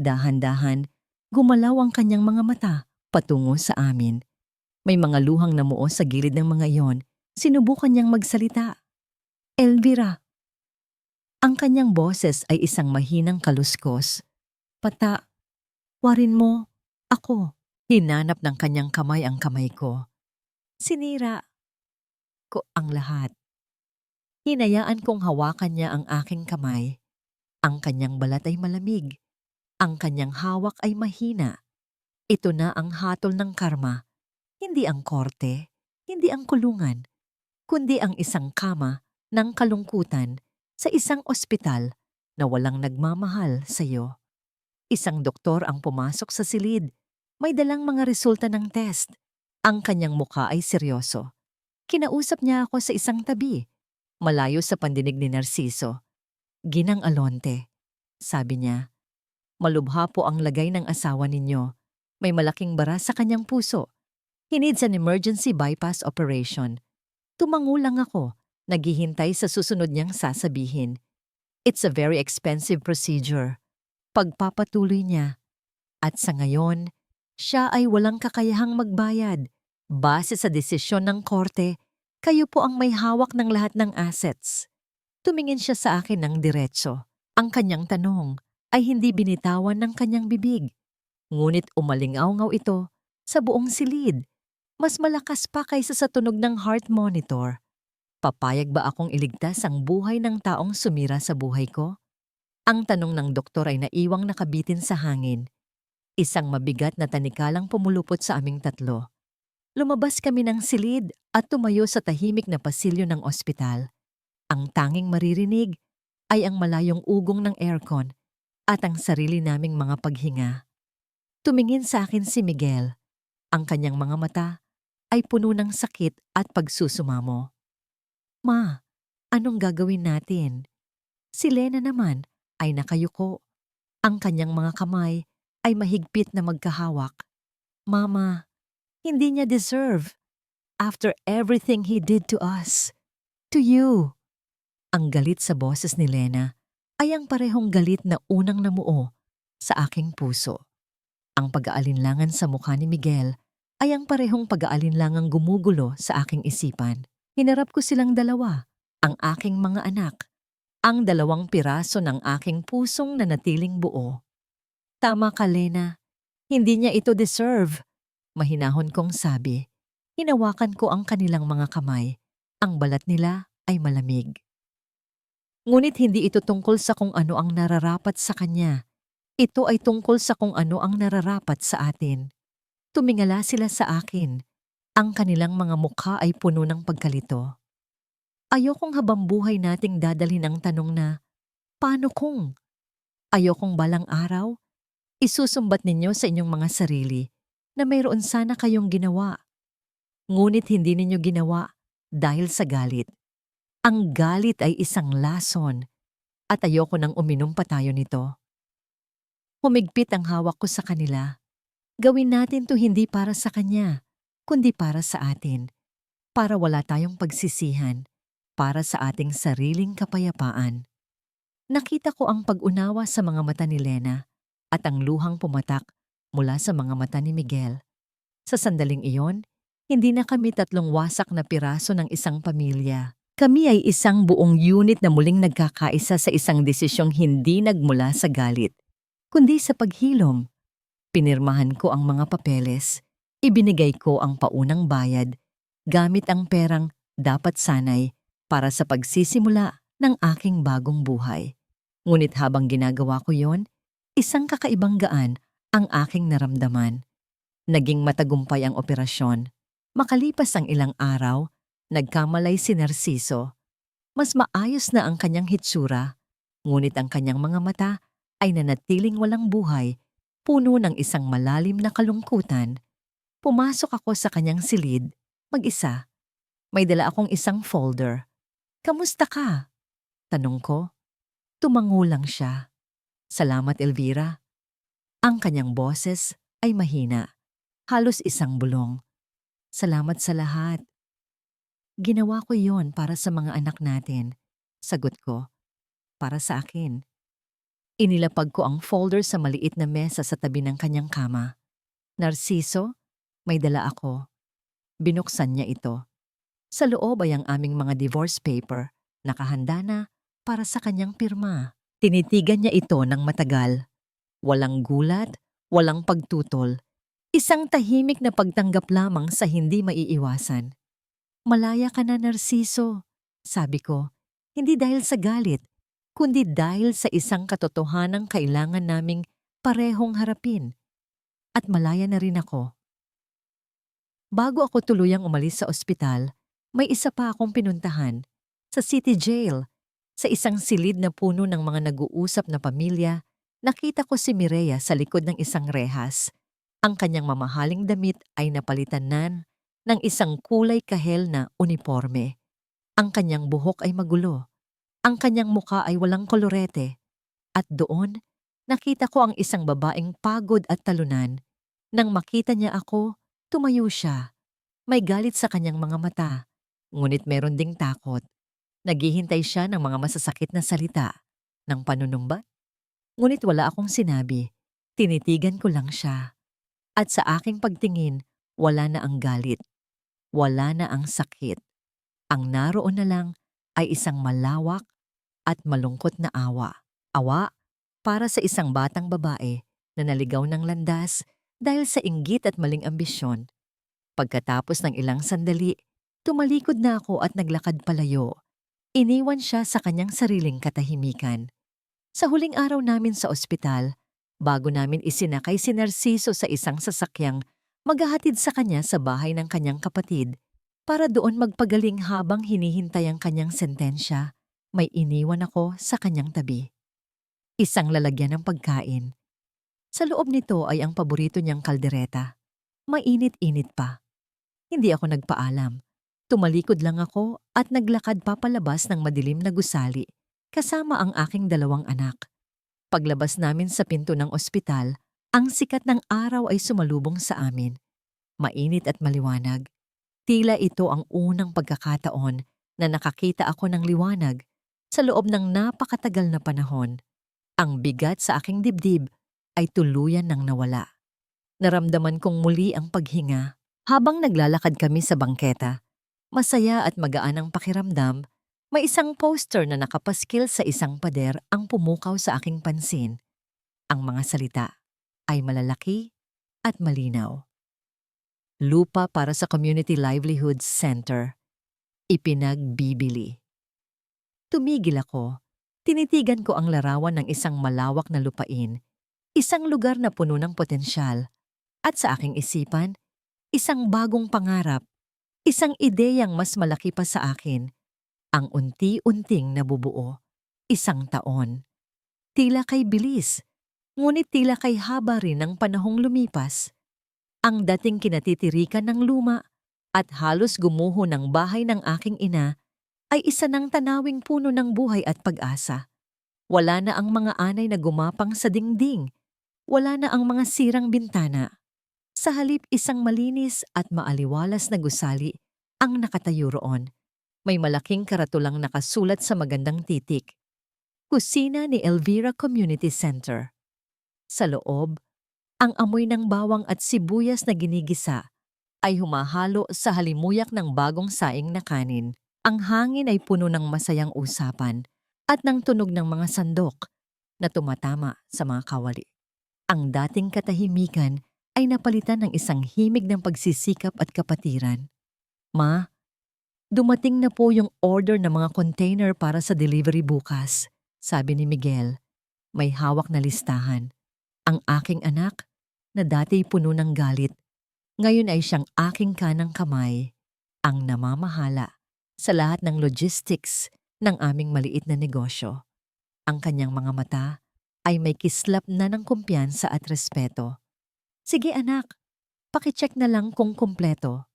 [SPEAKER 1] Dahan-dahan, gumalaw ang kanyang mga mata patungo sa amin. May mga luhang namuo sa gilid ng mga iyon. Sinubukan niyang magsalita. Elvira. Ang kanyang boses ay isang mahinang kaluskos. Pata, warin mo, ako. Hinanap ng kanyang kamay ang kamay ko. Sinira ko ang lahat. Hinayaan kong hawakan niya ang aking kamay. Ang kanyang balat ay malamig. Ang kanyang hawak ay mahina. Ito na ang hatol ng karma. Hindi ang korte, hindi ang kulungan, kundi ang isang kama ng kalungkutan sa isang ospital na walang nagmamahal sa iyo. Isang doktor ang pumasok sa silid. May dalang mga resulta ng test. Ang kanyang mukha ay seryoso. Kinausap niya ako sa isang tabi, malayo sa pandinig ni Narciso. Ginang Alonte, sabi niya. Malubha po ang lagay ng asawa ninyo. May malaking bara sa kanyang puso. He needs an emergency bypass operation. Tumango lang ako, naghihintay sa susunod niyang sasabihin. It's a very expensive procedure. Pagpapatuloy niya. At sa ngayon, siya ay walang kakayahang magbayad. Base sa desisyon ng korte, Kayo po ang may hawak ng lahat ng assets. Tumingin siya sa akin ng diretso. Ang kanyang tanong ay hindi binitawan ng kanyang bibig. Ngunit umalingaw-ngaw ito sa buong silid. Mas malakas pa kaysa sa tunog ng heart monitor. Papayag ba akong iligtas ang buhay ng taong sumira sa buhay ko? Ang tanong ng doktor ay naiwang nakabitin sa hangin. Isang mabigat na tanikalang pumulupot sa aming tatlo. Lumabas kami ng silid at tumayo sa tahimik na pasilyo ng ospital. Ang tanging maririnig ay ang malayong ugong ng aircon at ang sarili naming mga paghinga. Tumingin sa akin si Miguel. Ang kanyang mga mata ay puno ng sakit at pagsusumamo. Ma, anong gagawin natin? Si Lena naman ay nakayuko. Ang kanyang mga kamay ay mahigpit na magkahawak. Mama, hindi niya deserve. After everything he did to us. To you. Ang galit sa boses ni Lena ay ang parehong galit na unang namuo sa aking puso. Ang pag-aalinlangan sa mukha ni Miguel ay ang parehong pag-aalinlangang gumugulo sa aking isipan. Hinarap ko silang dalawa, ang aking mga anak, ang 2 piraso ng aking pusong nanatiling buo. Tama ka, Lena. Hindi niya ito deserve. Mahinahon kong sabi. Hinawakan ko ang kanilang mga kamay. Ang balat nila ay malamig. Ngunit hindi ito tungkol sa kung ano ang nararapat sa kanya. Ito ay tungkol sa kung ano ang nararapat sa atin. Tumingala sila sa akin. Ang kanilang mga mukha ay puno ng pagkalito. Ayokong habang buhay nating dadalhin ang tanong na, paano kung? Ayokong balang araw, isusumbat ninyo sa inyong mga sarili na mayroon sana kayong ginawa. Ngunit hindi ninyo ginawa dahil sa galit. Ang galit ay isang lason at ayoko nang uminom pa tayo nito. Humigpit ang hawak ko sa kanila. Gawin natin to hindi para sa kanya, kundi para sa atin. Para wala tayong pagsisihan, para sa ating sariling kapayapaan. Nakita ko ang pag-unawa sa mga mata ni Lena at ang luhang pumatak mula sa mga mata ni Miguel. Sa sandaling iyon, hindi na kami 3 wasak na piraso ng isang pamilya. Kami ay isang buong unit na muling nagkakaisa sa isang desisyong hindi nagmula sa galit, kundi sa paghilom. Pinirmahan ko ang mga papeles, ibinigay ko ang paunang bayad, gamit ang perang dapat sanay para sa pagsisimula ng aking bagong buhay. Ngunit habang ginagawa ko yon, isang kakaibang gaan ang aking naramdaman. Naging matagumpay ang operasyon. Makalipas ang ilang araw, nagkamalay si Narciso. Mas maayos na ang kanyang hitsura, ngunit ang kanyang mga mata ay nanatiling walang buhay, puno ng isang malalim na kalungkutan. Pumasok ako sa kanyang silid, mag-isa. May dala akong isang folder. Kamusta ka? Tanong ko. Tumango lang siya. Salamat, Elvira. Ang kanyang boses ay mahina, halos isang bulong. Salamat sa lahat. Ginawa ko yon para sa mga anak natin. Sagot ko. Para sa akin. Inilapag ko ang folder sa maliit na mesa sa tabi ng kanyang kama. Narciso, may dala ako. Binuksan niya ito. Sa loob ay ang aming mga divorce paper, nakahanda na para sa kanyang pirma. Tinitigan niya ito ng matagal. Walang gulat, walang pagtutol. Isang tahimik na pagtanggap lamang sa hindi maiiwasan. Malaya ka na, Narciso, sabi ko. Hindi dahil sa galit, kundi dahil sa isang katotohanang kailangan naming parehong harapin. At malaya na rin ako. Bago ako tuluyang umalis sa ospital, may isa pa akong pinuntahan. Sa City Jail, sa isang silid na puno ng mga nag-uusap na pamilya, nakita ko si Mireya sa likod ng isang rehas. Ang kanyang mamahaling damit ay napalitan ng isang kulay kahel na uniforme. Ang kanyang buhok ay magulo. Ang kanyang muka ay walang kolorete. At doon, nakita ko ang isang babaeng pagod at talunan. Nang makita niya ako, tumayo siya. May galit sa kanyang mga mata, ngunit meron ding takot. Naghihintay siya ng mga masasakit na salita, ng panunumbat. Ngunit wala akong sinabi. Tinitigan ko lang siya. At sa aking pagtingin, wala na ang galit. Wala na ang sakit. Ang naroon na lang ay isang malawak at malungkot na awa. Awa para sa isang batang babae na naligaw ng landas dahil sa inggit at maling ambisyon. Pagkatapos ng ilang sandali, tumalikod na ako at naglakad palayo. Iniwan siya sa kanyang sariling katahimikan. Sa huling araw namin sa ospital, bago namin isinakay si Narciso sa isang sasakyang maghahatid sa kanya sa bahay ng kanyang kapatid para doon magpagaling habang hinihintay ang kanyang sentensya, may iniwan ako sa kanyang tabi. Isang lalagyan ng pagkain. Sa loob nito ay ang paborito niyang kaldereta. Mainit-init pa. Hindi ako nagpaalam. Tumalikod lang ako at naglakad papalabas ng madilim na gusali kasama ang aking 2 anak. Paglabas namin sa pinto ng ospital, ang sikat ng araw ay sumalubong sa amin. Mainit at maliwanag. Tila ito ang unang pagkakataon na nakakita ako ng liwanag sa loob ng napakatagal na panahon. Ang bigat sa aking dibdib ay tuluyan ng nawala. Naramdaman kong muli ang paghinga habang naglalakad kami sa bangketa. Masaya at magaan ang pakiramdam, may isang poster na nakapaskil sa isang pader ang pumukaw sa aking pansin. Ang mga salita ay malalaki at malinaw. Lupa para sa Community Livelihood Center. Ipinagbibili. Tumigil ako. Tinitigan ko ang larawan ng isang malawak na lupain, isang lugar na puno ng potensyal, at sa aking isipan, isang bagong pangarap, isang ideyang mas malaki pa sa akin, ang unti-unting nabubuo, 1 taon. Tila kay bilis, ngunit tila kay haba rin ng panahong lumipas. Ang dating kinatitirikan ng luma at halos gumuho ng bahay ng aking ina ay isa ng tanawing puno ng buhay at pag-asa. Wala na ang mga anay na gumapang sa dingding. Wala na ang mga sirang bintana. Sa halip isang malinis at maaliwalas na gusali ang nakatayo roon. May malaking karatulang nakasulat sa magandang titik. Kusina ni Elvira Community Center. Sa loob, ang amoy ng bawang at sibuyas na ginigisa ay humahalo sa halimuyak ng bagong saing na kanin. Ang hangin ay puno ng masayang usapan at ng tunog ng mga sandok na tumatama sa mga kawali. Ang dating katahimikan ay napalitan ng isang himig ng pagsisikap at kapatiran. Ma, dumating na po yung order ng mga container para sa delivery bukas, sabi ni Miguel. May hawak na listahan. Ang aking anak, na dati puno ng galit, ngayon ay siyang aking kanang kamay, ang namamahala sa lahat ng logistics ng aming maliit na negosyo. Ang kanyang mga mata ay may kislap na ng kumpiyansa at respeto. Sige anak, pakicheck na lang kung kumpleto.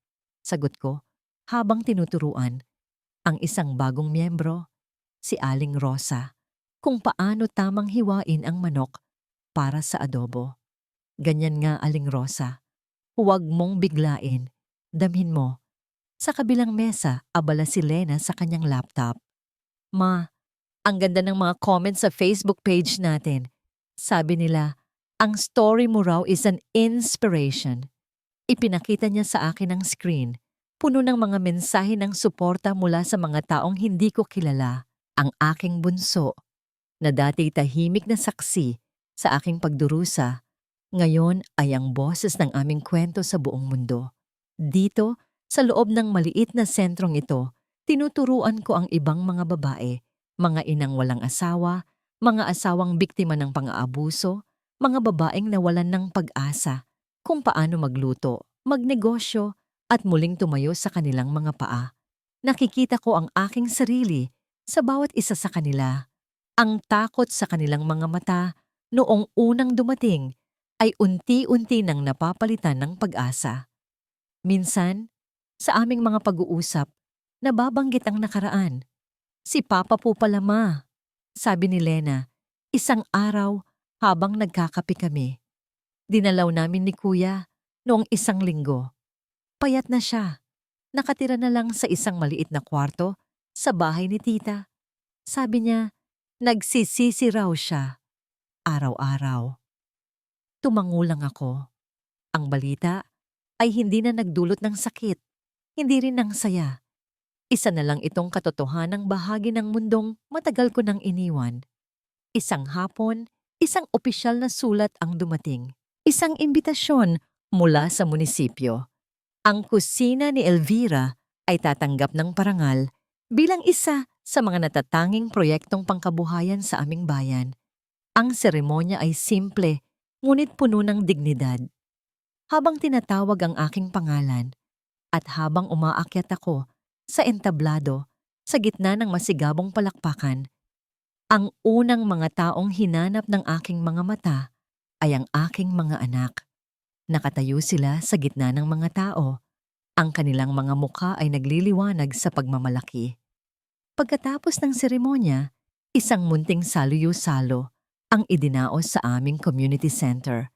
[SPEAKER 1] Sagot ko habang tinuturuan ang isang bagong miyembro, si Aling Rosa, kung paano tamang hiwain ang manok para sa adobo. Ganyan nga Aling Rosa, huwag mong biglain, damhin mo. Sa kabilang mesa, abala si Lena sa kanyang laptop. Ma, ang ganda ng mga comments sa Facebook page natin. Sabi nila, ang story mo raw is an inspiration. Ipinakita niya sa akin ang screen, puno ng mga mensahe ng suporta mula sa mga taong hindi ko kilala. Ang aking bunso, na dati tahimik na saksi sa aking pagdurusa, ngayon ay ang boses ng aming kwento sa buong mundo. Dito, sa loob ng maliit na sentrong ito, tinuturuan ko ang ibang mga babae, mga inang walang asawa, mga asawang biktima ng pang-aabuso, mga babaeng nawalan ng pag-asa, kung paano magluto, magnegosyo, at muling tumayo sa kanilang mga paa. Nakikita ko ang aking sarili sa bawat isa sa kanila. Ang takot sa kanilang mga mata noong unang dumating ay unti-unti nang napapalitan ng pag-asa. Minsan, sa aming mga pag-uusap, nababanggit ang nakaraan. Si Papa po pala ma, sabi ni Lena, isang araw habang nagkakape kami. Dinalaw namin ni Kuya noong isang linggo. Payat na siya. Nakatira na lang sa isang maliit na kwarto sa bahay ni Tita. Sabi niya, nagsisisi raw siya. Araw-araw. Tumangulang ako. Ang balita ay hindi na nagdulot ng sakit, hindi rin ng saya. Isa na lang itong katotohanang bahagi ng mundong matagal ko nang iniwan. Isang hapon, isang opisyal na sulat ang dumating. Isang imbitasyon mula sa munisipyo. Ang kusina ni Elvira ay tatanggap ng parangal bilang isa sa mga natatanging proyektong pangkabuhayan sa aming bayan. Ang seremonya ay simple, ngunit puno ng dignidad. Habang tinatawag ang aking pangalan at habang umaakyat ako sa entablado sa gitna ng masigabong palakpakan, ang unang mga taong hinanap ng aking mga mata ay ang aking mga anak. Nakatayo sila sa gitna ng mga tao. Ang kanilang mga mukha ay nagliliwanag sa pagmamalaki. Pagkatapos ng seremonya, isang munting saluyo-salo ang idinaos sa aming community center.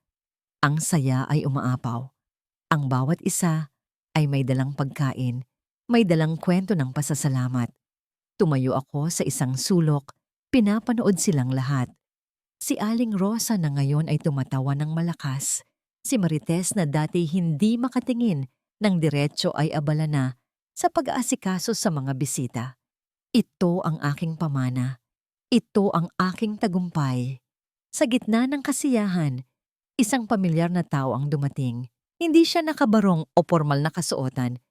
[SPEAKER 1] Ang saya ay umaapaw. Ang bawat isa ay may dalang pagkain, may dalang kwento ng pasasalamat. Tumayo ako sa isang sulok, pinapanood silang lahat. Si Aling Rosa na ngayon ay tumatawa ng malakas. Si Marites na dati hindi makatingin ng diretso ay abala na sa pag-aasikaso sa mga bisita. Ito ang aking pamana. Ito ang aking tagumpay. Sa gitna ng kasiyahan, isang pamilyar na tao ang dumating. Hindi siya nakabarong o formal na kasuotan,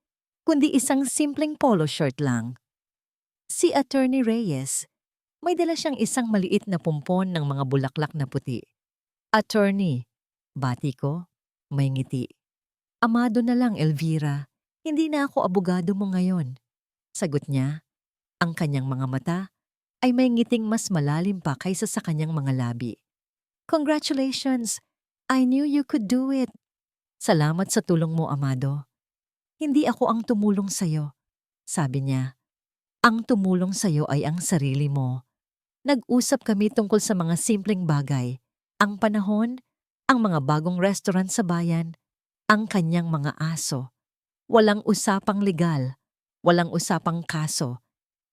[SPEAKER 1] kundi isang simpleng polo shirt lang. Si Attorney Reyes. May dala siyang isang maliit na pumpon ng mga bulaklak na puti. Attorney, bati ko, may ngiti. Amado na lang, Elvira. Hindi na ako abogado mo ngayon. Sagot niya. Ang kanyang mga mata ay may ngiting mas malalim pa kaysa sa kanyang mga labi. Congratulations! I knew you could do it. Salamat sa tulong mo, Amado. Hindi ako ang tumulong sa'yo, sabi niya. Ang tumulong sa'yo ay ang sarili mo. Nag-usap kami tungkol sa mga simpleng bagay. Ang panahon, ang mga bagong restaurant sa bayan, ang kanyang mga aso. Walang usapang legal, walang usapang kaso.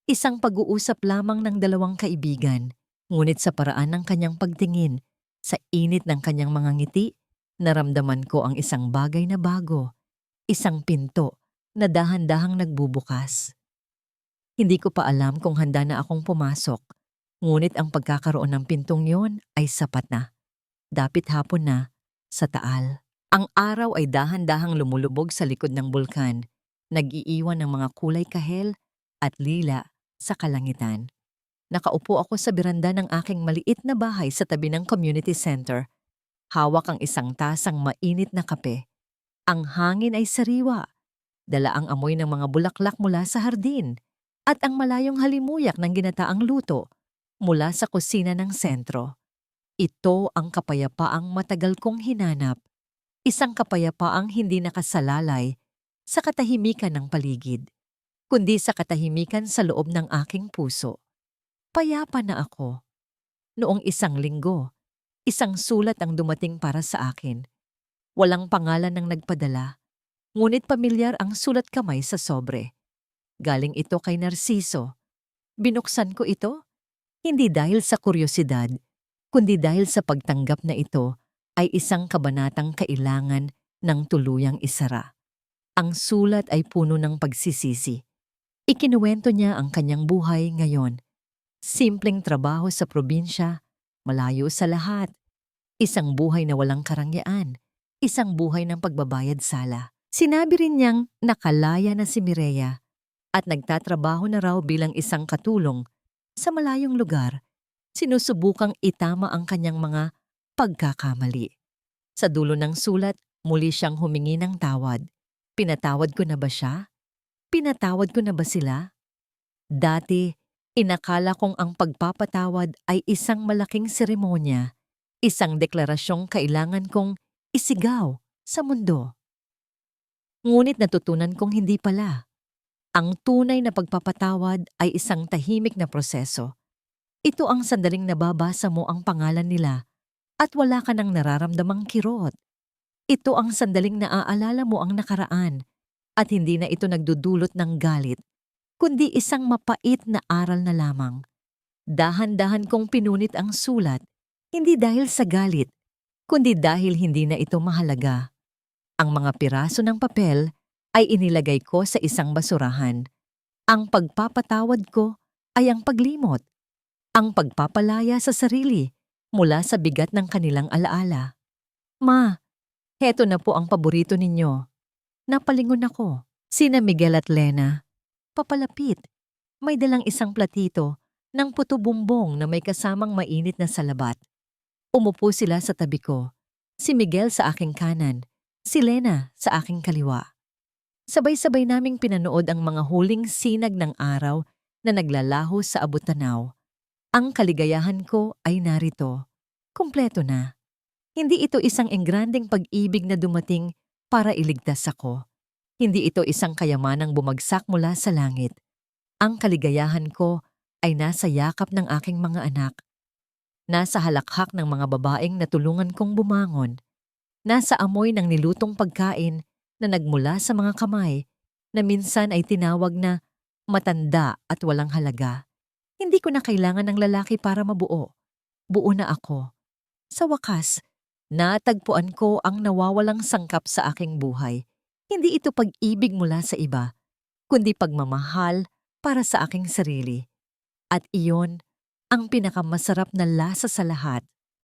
[SPEAKER 1] Isang pag-uusap lamang ng dalawang kaibigan. Ngunit sa paraan ng kanyang pagtingin, sa init ng kanyang mga ngiti, naramdaman ko ang isang bagay na bago. Isang pinto na dahan-dahang nagbubukas. Hindi ko pa alam kung handa na akong pumasok. Ngunit ang pagkakaroon ng pintong yon ay sapat na. Dapit hapon na, sa Taal. Ang araw ay dahan-dahang lumulubog sa likod ng bulkan, nag-iiwan ng mga kulay kahel at lila sa kalangitan. Nakaupo ako sa beranda ng aking maliit na bahay sa tabi ng community center. Hawak ang isang tasang mainit na kape. Ang hangin ay sariwa. Dala ang amoy ng mga bulaklak mula sa hardin at ang malayong halimuyak ng ginataang luto mula sa kusina ng sentro. Ito ang kapayapaang matagal kong hinanap. Isang kapayapaang hindi nakasalalay sa katahimikan ng paligid, kundi sa katahimikan sa loob ng aking puso. Payapa na ako. Noong isang linggo, isang sulat ang dumating para sa akin. Walang pangalan ng nagpadala, ngunit pamilyar ang sulat kamay sa sobre. Galing ito kay Narciso. Binuksan ko ito. Hindi dahil sa kuryosidad, kundi dahil sa pagtanggap na ito ay isang kabanatang kailangan ng tuluyang isara. Ang sulat ay puno ng pagsisisi. Ikinuwento niya ang kanyang buhay ngayon. Simpleng trabaho sa probinsya, malayo sa lahat. Isang buhay na walang karangyaan. Isang buhay ng pagbabayad sala. Sinabi rin niyang nakalaya na si Mireya at nagtatrabaho na raw bilang isang katulong sa malayong lugar. Sinusubukang itama ang kanyang mga pagkakamali. Sa dulo ng sulat, muli siyang humingi ng tawad. Pinatawad ko na ba siya? Pinatawad ko na ba sila? Dati, inakala kong ang pagpapatawad ay isang malaking seremonya, isang deklarasyong kailangan kong isigaw sa mundo. Ngunit natutunan kong hindi pala. Ang tunay na pagpapatawad ay isang tahimik na proseso. Ito ang sandaling nababasa mo ang pangalan nila at wala ka nang nararamdamang kirot. Ito ang sandaling naaalala mo ang nakaraan at hindi na ito nagdudulot ng galit, kundi isang mapait na aral na lamang. Dahan-dahan kong pinunit ang sulat, hindi dahil sa galit, kundi dahil hindi na ito mahalaga. Ang mga piraso ng papel ay inilagay ko sa isang basurahan. Ang pagpapatawad ko ay ang paglimot, ang pagpapalaya sa sarili mula sa bigat ng kanilang alaala. Ma, heto na po ang paborito ninyo. Napalingon ako. Sina Miguel at Lena. Papalapit. May dalang isang platito ng puto bumbong na may kasamang mainit na salabat. Umupo sila sa tabi ko. Si Miguel sa aking kanan, si Lena sa aking kaliwa. Sabay-sabay naming pinanood ang mga huling sinag ng araw na naglalaho sa abot-tanaw. Ang kaligayahan ko ay narito. Kumpleto na. Hindi ito isang engrandeng pag-ibig na dumating para iligtas ako. Hindi ito isang kayamanang bumagsak mula sa langit. Ang kaligayahan ko ay nasa yakap ng aking mga anak. Nasa halakhak ng mga babaeng natulungan kong bumangon. Nasa amoy ng nilutong pagkain na nagmula sa mga kamay na minsan ay tinawag na matanda at walang halaga. Hindi ko na kailangan ng lalaki para mabuo. Buo na ako. Sa wakas, natagpuan ko ang nawawalang sangkap sa aking buhay. Hindi ito pag-ibig mula sa iba, kundi pagmamahal para sa aking sarili. At iyon ang pinakamasarap na lasa sa lahat.